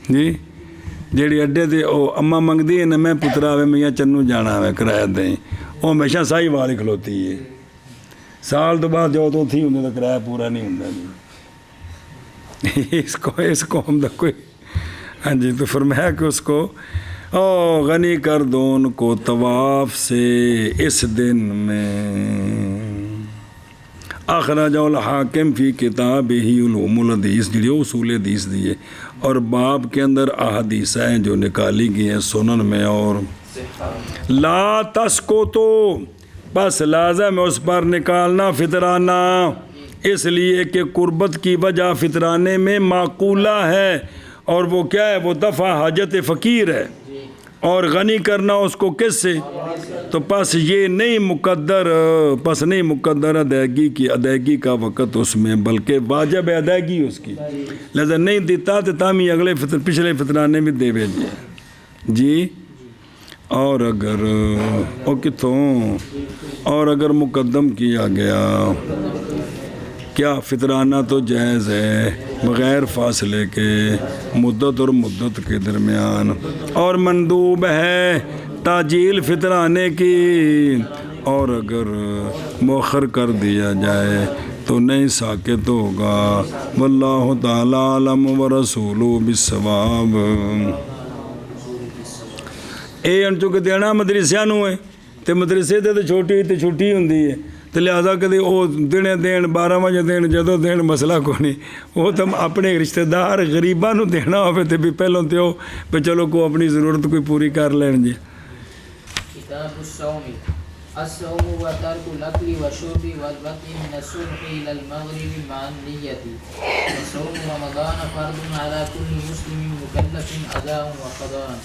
[SPEAKER 1] جی، جیڑی اڈے تے او اماں منگدی ہے نا میں پترا آوے میاں چنو جانا آوے کرایہ دیں، وہ ہمیشہ سائی والی کھلوتی ہے، سال تو بعد جو تو تھی ہوں تو کرایہ پورا نہیں ہوں جی، اس قوم دا کوئی، ہاں جی، تو فرمایا کہ اس کو غنی کر دو ان کو طواف سے اس دن میں، اخرج الحاکم فی کتابہ علوم الحدیث، جی اصول حدیث دیے، اور باب کے اندر احادیث ہیں جو نکالی گئی ہیں سنن میں، اور لا تسکتو بس لازم ہے اس پر نکالنا فطرانہ، اس لیے کہ قربت کی وجہ فطرانے میں معقولہ ہے، اور وہ کیا ہے، وہ دفع حاجت فقیر ہے، اور غنی کرنا اس کو کس سے، تو پس یہ نہیں مقدر ادائیگی کا وقت اس میں، بلکہ واجب ہے ادائیگی اس کی، لہذا نہیں دیتا تو تامی اگلے پچھلے فطرانے بھی دے بھیجیے جی، اور اگر مقدم کیا گیا کیا فطرانہ تو جائز ہے بغیر فاصلے کے مدت اور مدت کے درمیان، اور مندوب ہے تاجیل فطرانے کی، اور اگر مؤخر کر دیا جائے تو نہیں ساکت ہوگا، واللہ تعالی علم ورسولہ بالصواب۔ اے ان چونکہ دینا مدرسیاں نو ہے تے مدرسے تے چھوٹی ہوندی ہے، تو لہذا کدے وہ دین 12 وجے دین جدوں دین مسئلہ کو نہیں، وہ تم اپنے رشتہ دار غریباں نو دینا ہوئے تے بھی پہلوں تے ہو پہ چلو کو اپنی ضرورت کوئی پوری کر لین جی۔
[SPEAKER 3] کتاب الصوم، الصوم و ترک الاکل والشرب والبطن من الصبح الى المغرب مع النیة، وصوم رمضان فرض على كل مسلم مکلف اداء و قضاء۔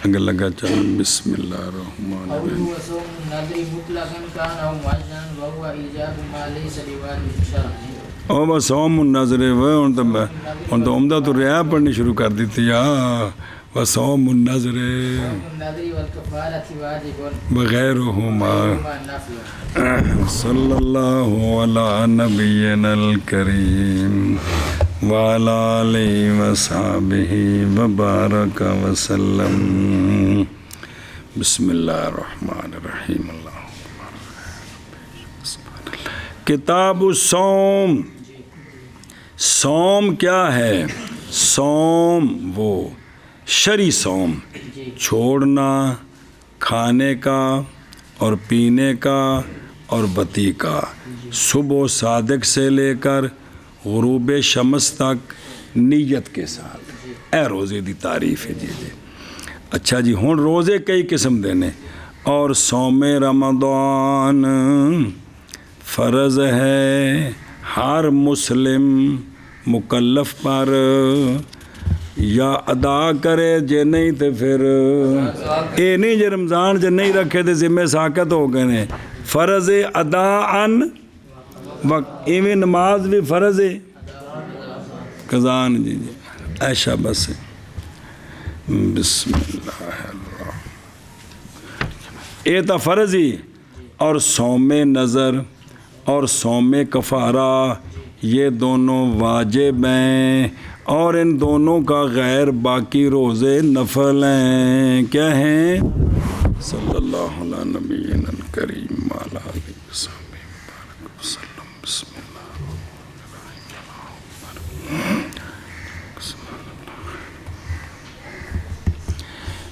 [SPEAKER 1] اگر لگا چلو بسم اللہ الرحمن الرحیم۔
[SPEAKER 3] وصوم النذر مطلقا كان او معجنا وهو ایجاب ما ليس بواجب شرعا۔
[SPEAKER 1] او بس صوم النذر ہن تو عمدہ تو ریا پڑھنی شروع کر دیتی وصوم النذر بغیرہما، صلی اللہ علی نبینا الکریم وعلی آلہ وصحبہ وبارک وسلم۔ بسم اللہ الرحمن الرحیم اللہ کتاب الصوم. صوم کیا ہے؟ صوم وہ شرعی صوم، چھوڑنا کھانے کا اور پینے کا اور بتی کا، صبح صادق سے لے کر غروب شمس تک نیت کے ساتھ. اے روزے دی تعریف ہے جی. اچھا جی، ہن روزے کئی قسم دے نے، اور صوم رمضان فرض ہے ہر مسلم مکلف پر، یا ادا کرے جے نہیں تے پھر اے نہیں جے رمضان جے نہیں رکھے تے ذمہ ساقط ہو گئے نے. فرض ادا ان وقت، ایویں نماز بھی فرض ہے قضان. جی ایشا بس. بسم اللہ الرحمن. اے تا فرض ہی. اور صوم نظر اور صوم کفارہ یہ دونوں واجب ہیں، اور ان دونوں کا غیر باقی روزے نفل ہیں. کیا ہیں؟ صلی اللہ علیہ نبینا الکریم وعلی آلہ وصحبہ وسلم. بسم اللہ.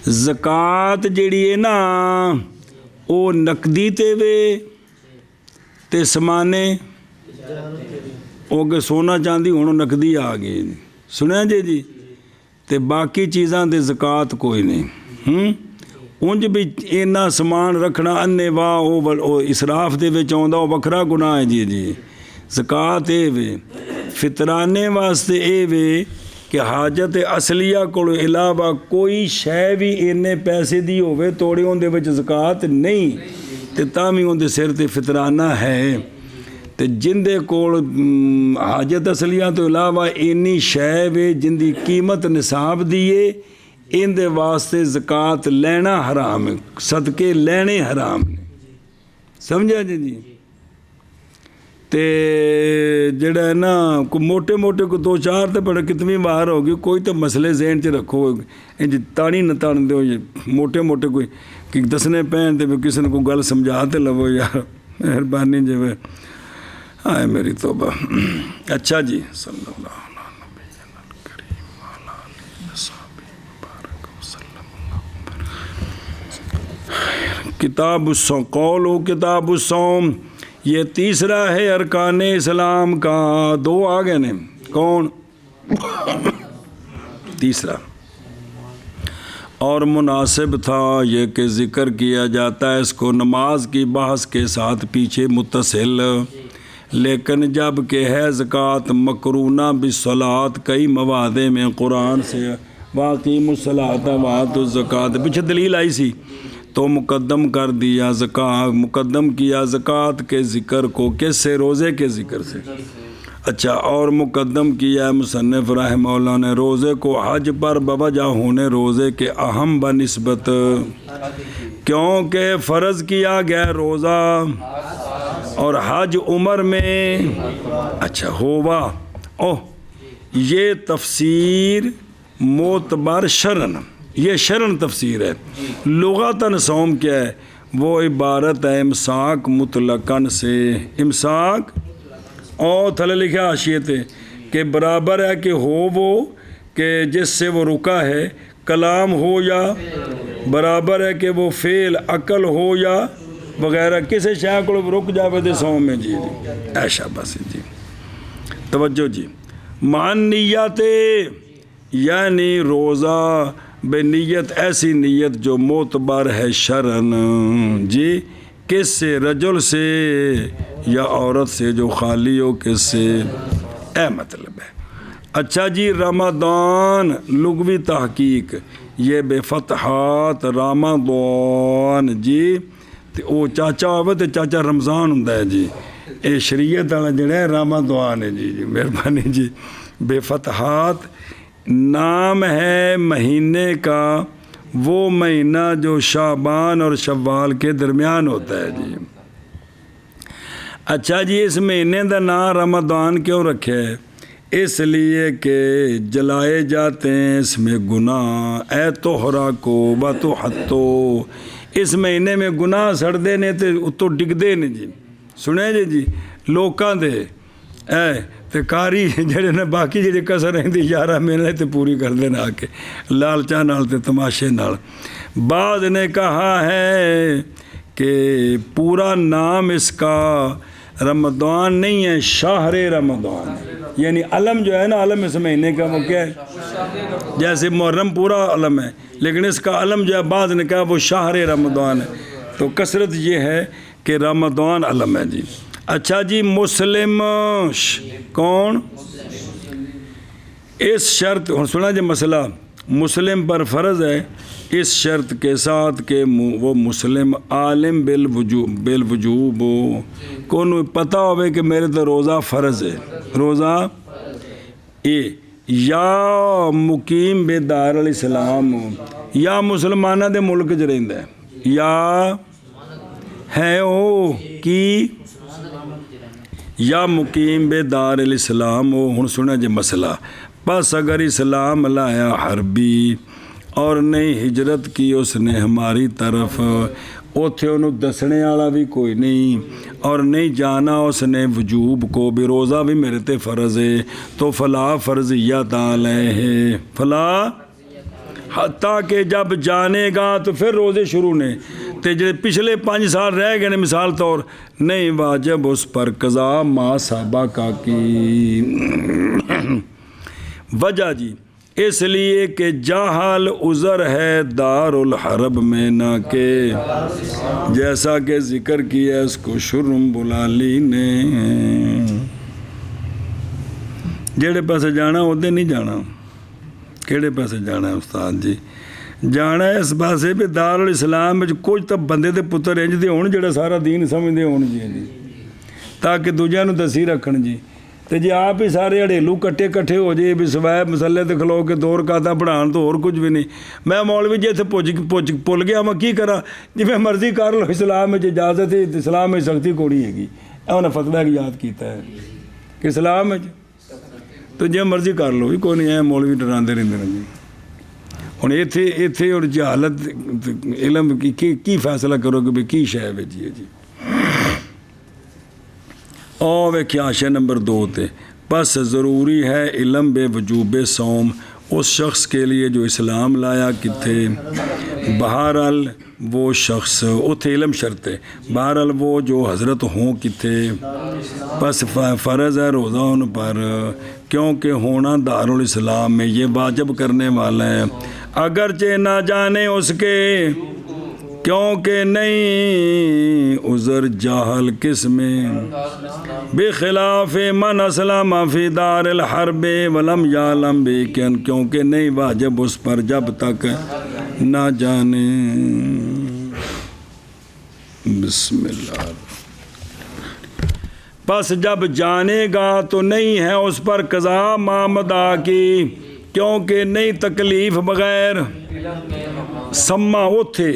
[SPEAKER 1] زکات جیڑی ہے نا وہ نقدی تے وے تے سمانے وہ سونا چاندی ہوں نقدی آ گئی. سنیا جی تے باقی چیزاں دے زکات کوئی نہیں. انج بھی اینا سامان رکھنا انے واہ وہ اسراف دے وچ آوندا وہ وکھرا گناہ ہے. جی زکات اے وے فطرانے واسطے اے وے کہ حاجت اصلیہ کو علاوہ کوئی شے بھی اینے پیسے دی ہوئے توڑے اون دے وچ زکات نہیں تے تاں اون دے سر تے فطرانہ ہے. تے جن دے کول حاجت اصلیہ تو علاوہ اینی شے وے جن دی قیمت نصاب دیے ان دے واسطے زکات لینا حرام ہے، صدقے لینے حرام نے. سمجھا جی. تے جڑا ہے نا کوئی موٹے موٹے کو دو چار تے بڑا کتنی بار ہوگی، کوئی تو مسئلے ذہن چ رکھو، انج تاڑی نہ تان دیو. موٹے موٹے کوئی کہ دسنے پہن تے کسی نے کوئی گل سمجھا تے لو یار، مہربانی جی. ہائے میری توبہ. اچھا جی. صلی اللہ علیہ نبینا الکریم وعلی آلہ وصحبہ وبارک وسلم. کتاب الصوم. قول ہو کتاب الصوم یہ تیسرا ہے ارکان اسلام کا. دو آگے نے. کون؟ تیسرا. اور مناسب تھا یہ کہ ذکر کیا جاتا ہے اس کو نماز کی بحث کے ساتھ پیچھے متصل، لیکن جب کہ ہے زکوٰۃ مقرونہ بالصلاۃ کئی مواضع میں قرآن سے واقیم الصلاۃ وآتوا الزکوٰۃ پیچھے دلیل آئی سی تو مقدم کر دیا مقدم کیا زکوٰۃ کے ذکر کو. کس سے؟ روزے کے ذکر سے. اچھا. اور مقدم کیا مصنف رحمہ اللہ نے روزے کو حج پر بوجہ ہونے روزے کے اہم بنسبت، کیونکہ فرض کیا گیا روزہ اور حج عمر میں. اچھا ہوا. یہ تفسیر معتبر شرن، یہ شرن تفسیر ہے. لغتاً صوم کیا ہے؟ وہ عبارت ہے امساک مطلقاً سے. امساک اور تھلے لکھا حاشیے تھے کہ برابر ہے کہ ہو وہ کہ جس سے وہ رکا ہے، کلام ہو یا برابر ہے کہ وہ فعل عقل ہو یا وغیرہ کسی شے کو رک جاوے دے صوم میں. جی ایشا بس. جی توجہ جی. مان نیت یعنی روزہ بے نیت، ایسی نیت جو معتبر ہے شرعن. جی کس سے؟ رجل سے یا عورت سے جو خالی ہو. کس سے؟ اے مطلب ہے. اچھا جی. رمضان لغوی تحقیق یہ بے فتحات رمضان. جی تے او چاچا ہوئے تے چاچا رمضان ہوندا ہے. جی اے شریعت والا جڑا ہے رمضان ہے. جی مہربانی جی. بے فتحات نام ہے مہینے کا، وہ مہینہ جو شعبان اور شوال کے درمیان ہوتا ہے. جی اچھا جی. اس مہینے دا نام رمضان کیوں رکھا ہے؟ اس لیے کہ جلائے جاتے ہیں اس میں گناہ اے توہرا کو باتو حتو اس مہینے میں گناہ سڑتے نے تو اتوں ڈگتے نے جی سنے جی لوکاں دے اے تے کاری جڑے نے باقی جڑی کسر رہندی 11 مہینے تے پوری کر دینا آ کے لالچاں نال تے تماشے نال بعض نے کہا ہے کہ پورا نام اس کا رمضان نہیں ہے شہر رمضان یعنی علم جو ہے نا علم اس مہینے کا وہ کیا ہے جیسے محرم پورا علم ہے لیکن اس کا علم جو ہے بعض نے کہا وہ شہر رمضان ہے تو کثرت یہ ہے کہ رمضان علم ہے جی اچھا جی مسلم کون اس شرط سنا جی مسئلہ مسلم پر فرض ہے اس شرط کے ساتھ کہ وہ مسلم عالم بالوجوب ہو کون پتہ ہوئے کہ میرے تو روزہ فرض ہے روزہ یا مقیم بے دار الاسلام ہو یا مسلمانہ دے ملک چ رہندا ہے یا ہے او کی یا مقیم بے دار الاسلام ہو ہن سنا جی مسئلہ بس اگر اسلام لایا حربی اور نہیں ہجرت کی اس نے ہماری طرف اوتھے انہوں دسنے والا بھی کوئی نہیں اور نہیں جانا اس نے وجوب کو بھی روزہ بھی میرے تے فرض ہے تو فلا فرضیت علیہ فلا حتیٰ کہ جب جانے گا تو پھر روزے شروع نے تے جڑے پچھلے 5 سال رہ گئے نے مثال طور نہیں واجب اس پر قضا ما سابقہ کی وجہ جی اس لیے کہ جاہل عذر ہے دار الحرب میں نہ کہ جیسا کہ ذکر کیا اس کو شرم بلالی نے جڑے پاسے جانا ادھر نہیں جانا کہڑے پاسے جانا ہے استاد جی جانا ہے اس پاسے بھی دار الاسلام میں کچھ تو بندے دے پتر انج دے ہون جڑا سارا دین سمجھدے ہون جی تاکہ دوجیاں نوں دسی رکھن جی تو جی آپ ہی سارے اڑیلو کٹھے ہو جائے بھی سوائے مسلے تے کھلو کے 2 رکعتاں پڑھان تو اور کچھ بھی نہیں میں مولوی جی اتنے پل گیا میں کی کرا جی میں مرضی کر لو اسلام میں اجازت ہے اسلام میں سختی کوڑی ہے گی انہیں فتویٰ یاد کیتا ہے کہ اسلام میں تو جی مرضی کر لو بھی کوئی نہیں ہے مولوی ڈراندے رہندے نے جی ہن ایتھے اور جہالت علم کی فیصلہ کرو کہ بھی کی شے وچ ہے جی ویکھیا شے نمبر 2 تے بس ضروری ہے علم بے وجوب صوم اس شخص کے لیے جو اسلام لایا کتھے بہرحال وہ شخص اتھے علم شرط ہے بہرحال وہ جو حضرت ہوں کتھے بس فرض ہے روزہ ان پر کیونکہ ہونا دار الاسلام میں یہ واجب کرنے والا ہے اگرچہ نہ جانے اس کے کیونکہ نہیں عذر جاہل کس میں بخلاف من اسلم فی دار الحرب ولم یعلم بکن کیونکہ نہیں واجب اس پر جب تک نہ جانے بسم اللہ پس جب جانے گا تو نہیں ہے اس پر قضا مامدا کی کیونکہ نہیں تکلیف بغیر سما اتھے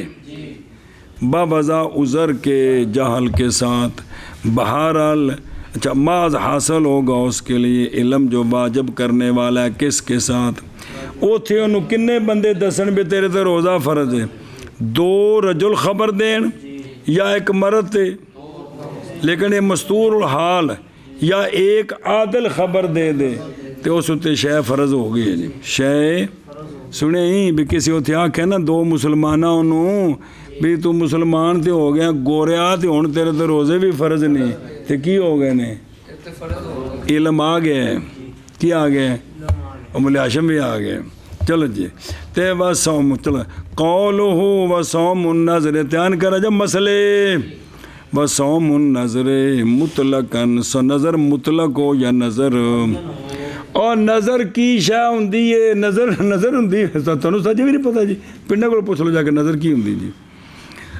[SPEAKER 1] بابضا عذر کے جہل کے ساتھ بہرحال اچھا معاذ حاصل ہوگا اس کے لیے علم جو واجب کرنے والا ہے کس کے ساتھ اوتھے انہوں کنے بندے دسن بھی تیرے تے روزہ فرض ہے 2 رجل خبر دین یا ایک مرد تے لیکن یہ مستور الحال یا ایک عادل خبر دے دے تو اس تے شے فرض ہو گئی ہے جی شے سنے ہی بھی کسی اتھے آکھے نا 2 مسلمانہ انہوں بھی تو مسلمان تے ہو گیا گوریا تے ہون تیرے تے روزے بھی فرض نہیں تے کی ہو گئے نے علم آ گیا ہے کی آ گیا ہے مولا ہاشم بھی آ گئے چلو جی تے وصوم چلو قولہ وصوم النظر دھیان کرا جب مسئلے وصوم النظر مطلقاً سو نظر مطلق ہو یا نظر اور نظر کی شاہ ہوندی ہے نظر ہوندی ہے تانوں سچ بھی نہیں پتہ جی پنڈا کو پوچھ لو جا کے نظر کی ہوندی جی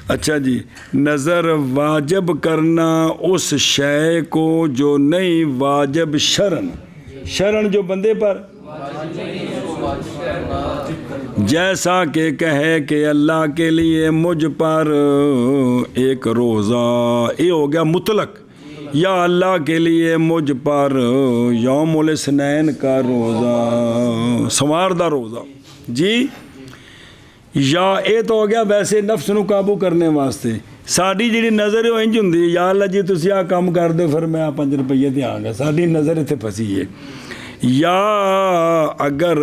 [SPEAKER 1] اچھا جی نظر واجب کرنا اس شے کو جو نہیں واجب شرن جو بندے پر جیسا کہ کہے کہ اللہ کے لیے مجھ پر ایک روزہ یہ ہو گیا مطلق یا اللہ کے لیے مجھ پر یوم الاثنین کا روزہ، سوار دا روزہ جی، یا یہ تو ہو گیا ویسے نفس نو قابو کرنے واسطے۔ ساری جی نظر ہے وہ انج ہوں، یا اللہ جی تسی آ کام کر دو پھر میں 5 روپیے دیا گا، ساری نظر اتنے پھسی ہے۔ یا اگر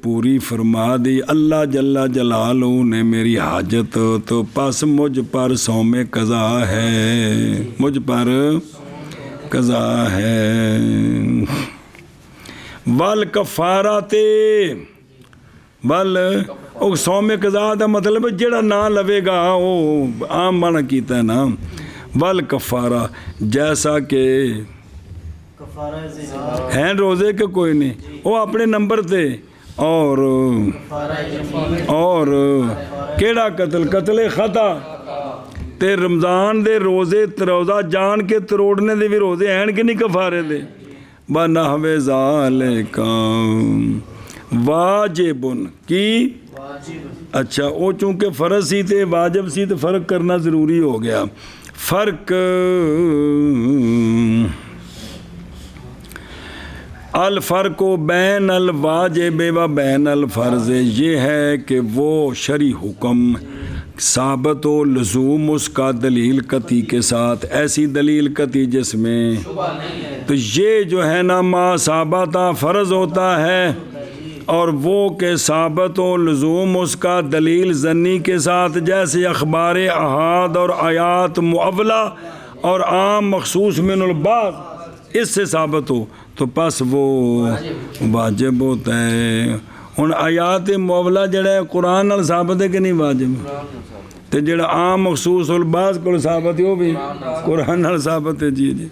[SPEAKER 1] پوری فرما دی اللہ جل جلالہ نے میری حاجت تو پس مجھ پر صوم قضا ہے، مجھ پر قضا ہے۔ والکفارات او صوم قضا دا مطلب جڑا نہ لوے گا وہ عام معنی کیتا ہے نا۔ والکفارہ جیسا کہ
[SPEAKER 2] کفارہ زہار
[SPEAKER 1] ہیں روزے کے کوئی نہیں، وہ اپنے نمبر تے اور کیڑا قتل خطا تے رمضان دے روزے روزہ جان کے تروڑنے دے بھی روزے ہیں کہ نہیں کفارے دے۔ بنحو ذالک واجبن کی اچھا وہ چونکہ فرض سی تے واجب سی تو فرق کرنا ضروری ہو گیا۔ فرق الفرق بین الواجب و بین الفرض یہ ہے کہ وہ شرعی حکم ثابت و لزوم اس کا دلیل قطعی کے ساتھ، ایسی دلیل قطعی جس میں تو یہ جو ہے نا ما ثابت فرض ہوتا ہے، اور وہ کہ ثابت و لزوم اس کا دلیل ظنی کے ساتھ، جیسے اخبار احاد اور آیات معولہ اور عام مخصوص من البعض اس سے ثابت ہو تو پس وہ واجب ہوتا ہے۔ ہن آیات معولہ جڑا ہے قرآن نال ثابت ہے کہ نہیں واجب، تو جڑا عام مخصوص البعض کو ثابت ہے وہ بھی قرآن نال ثابت ہے۔ جی جی،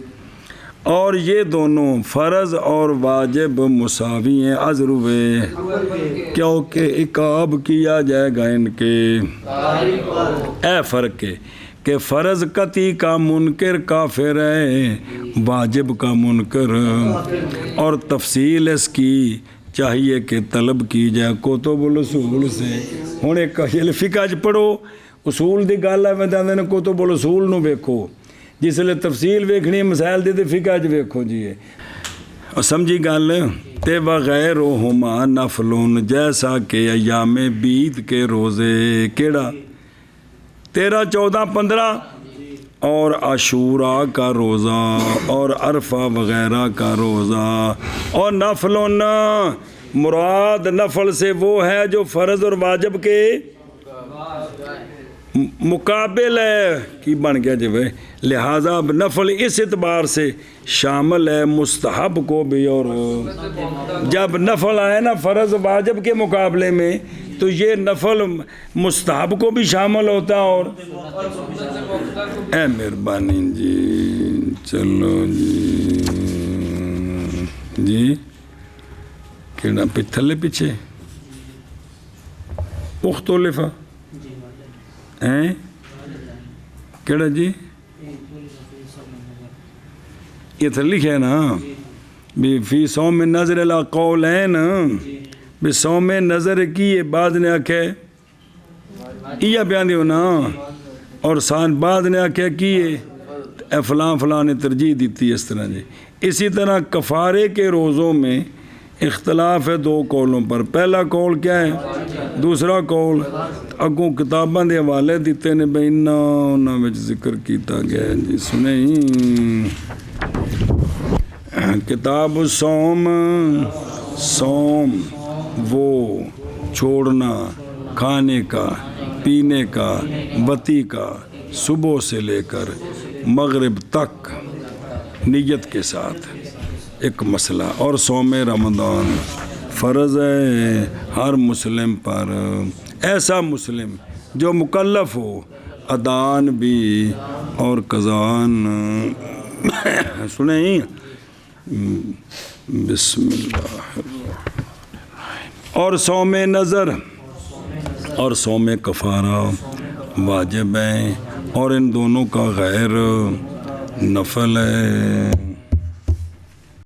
[SPEAKER 1] اور یہ دونوں فرض اور واجب مساوی ہیں ازروے، کیونکہ عقاب کیا جائے گا ان کے۔ اے فرق ہے کہ فرض قطعی کا منکر کافر ہے، واجب کا منکر، اور تفصیل اس کی چاہیے کہ طلب کی جائے کتب الاصول سے۔ ہن ایک فقہ چ پڑھو اصول دی گل ہے، میں دے نے کتب الاصول نو ویکھو، جس لئے تفصیل ویکھنی مسائل دی تے فقہ چ ویکھو جی۔ اور سمجھی گل تے وغیرہما نفل، جیسا کہ ایام بیت کے روزے کیڑا 13 14 15 اور عاشوراء کا روزہ اور عرفہ وغیرہ کا روزہ، اور نفل مراد نفل سے وہ ہے جو فرض اور واجب کے مقابل ہے کی بن گیا جو ہے، لہٰذا نفل اس اعتبار سے شامل ہے مستحب کو بھی، اور جب نفل آئے نا فرض واجب کے مقابلے میں تو یہ نفل مستحب کو بھی شامل ہوتا ہے۔ اور اے مہربانی جی چلو جی جی کیڑا تھلے پیچھے مختلف ہیں کیڑا جی یہ تھا لکھے نا بھی فی صوم نظر لا قولین، بھی صوم نظر کی بعد نے آکھے یہ بیان دیو نا، اور سان بعد نے آکھے کیے فلاں فلاں نے ترجیح دیتی اس طرح جی۔ اسی طرح کفارے کے روزوں میں اختلاف ہے 2 قولوں پر، پہلا قول کیا ہے، دوسرا قول اگوں کتاباں دے حوالے دیتے نے بھئی انہاں وچ ذکر کیتا گیا ہے جی۔ سنیں کتاب الصوم، صوم وہ چھوڑنا کھانے کا پینے کا بتی کا صبح سے لے کر مغرب تک نیت کے ساتھ ایک مسئلہ، اور صوم رمضان فرض ہے ہر مسلم پر، ایسا مسلم جو مکلف ہو ادان بھی اور قضان۔ سنیں بسم اللہ، اور صوم نظر اور صوم کفارہ واجب ہیں، اور ان دونوں کا غیر نفل ہے۔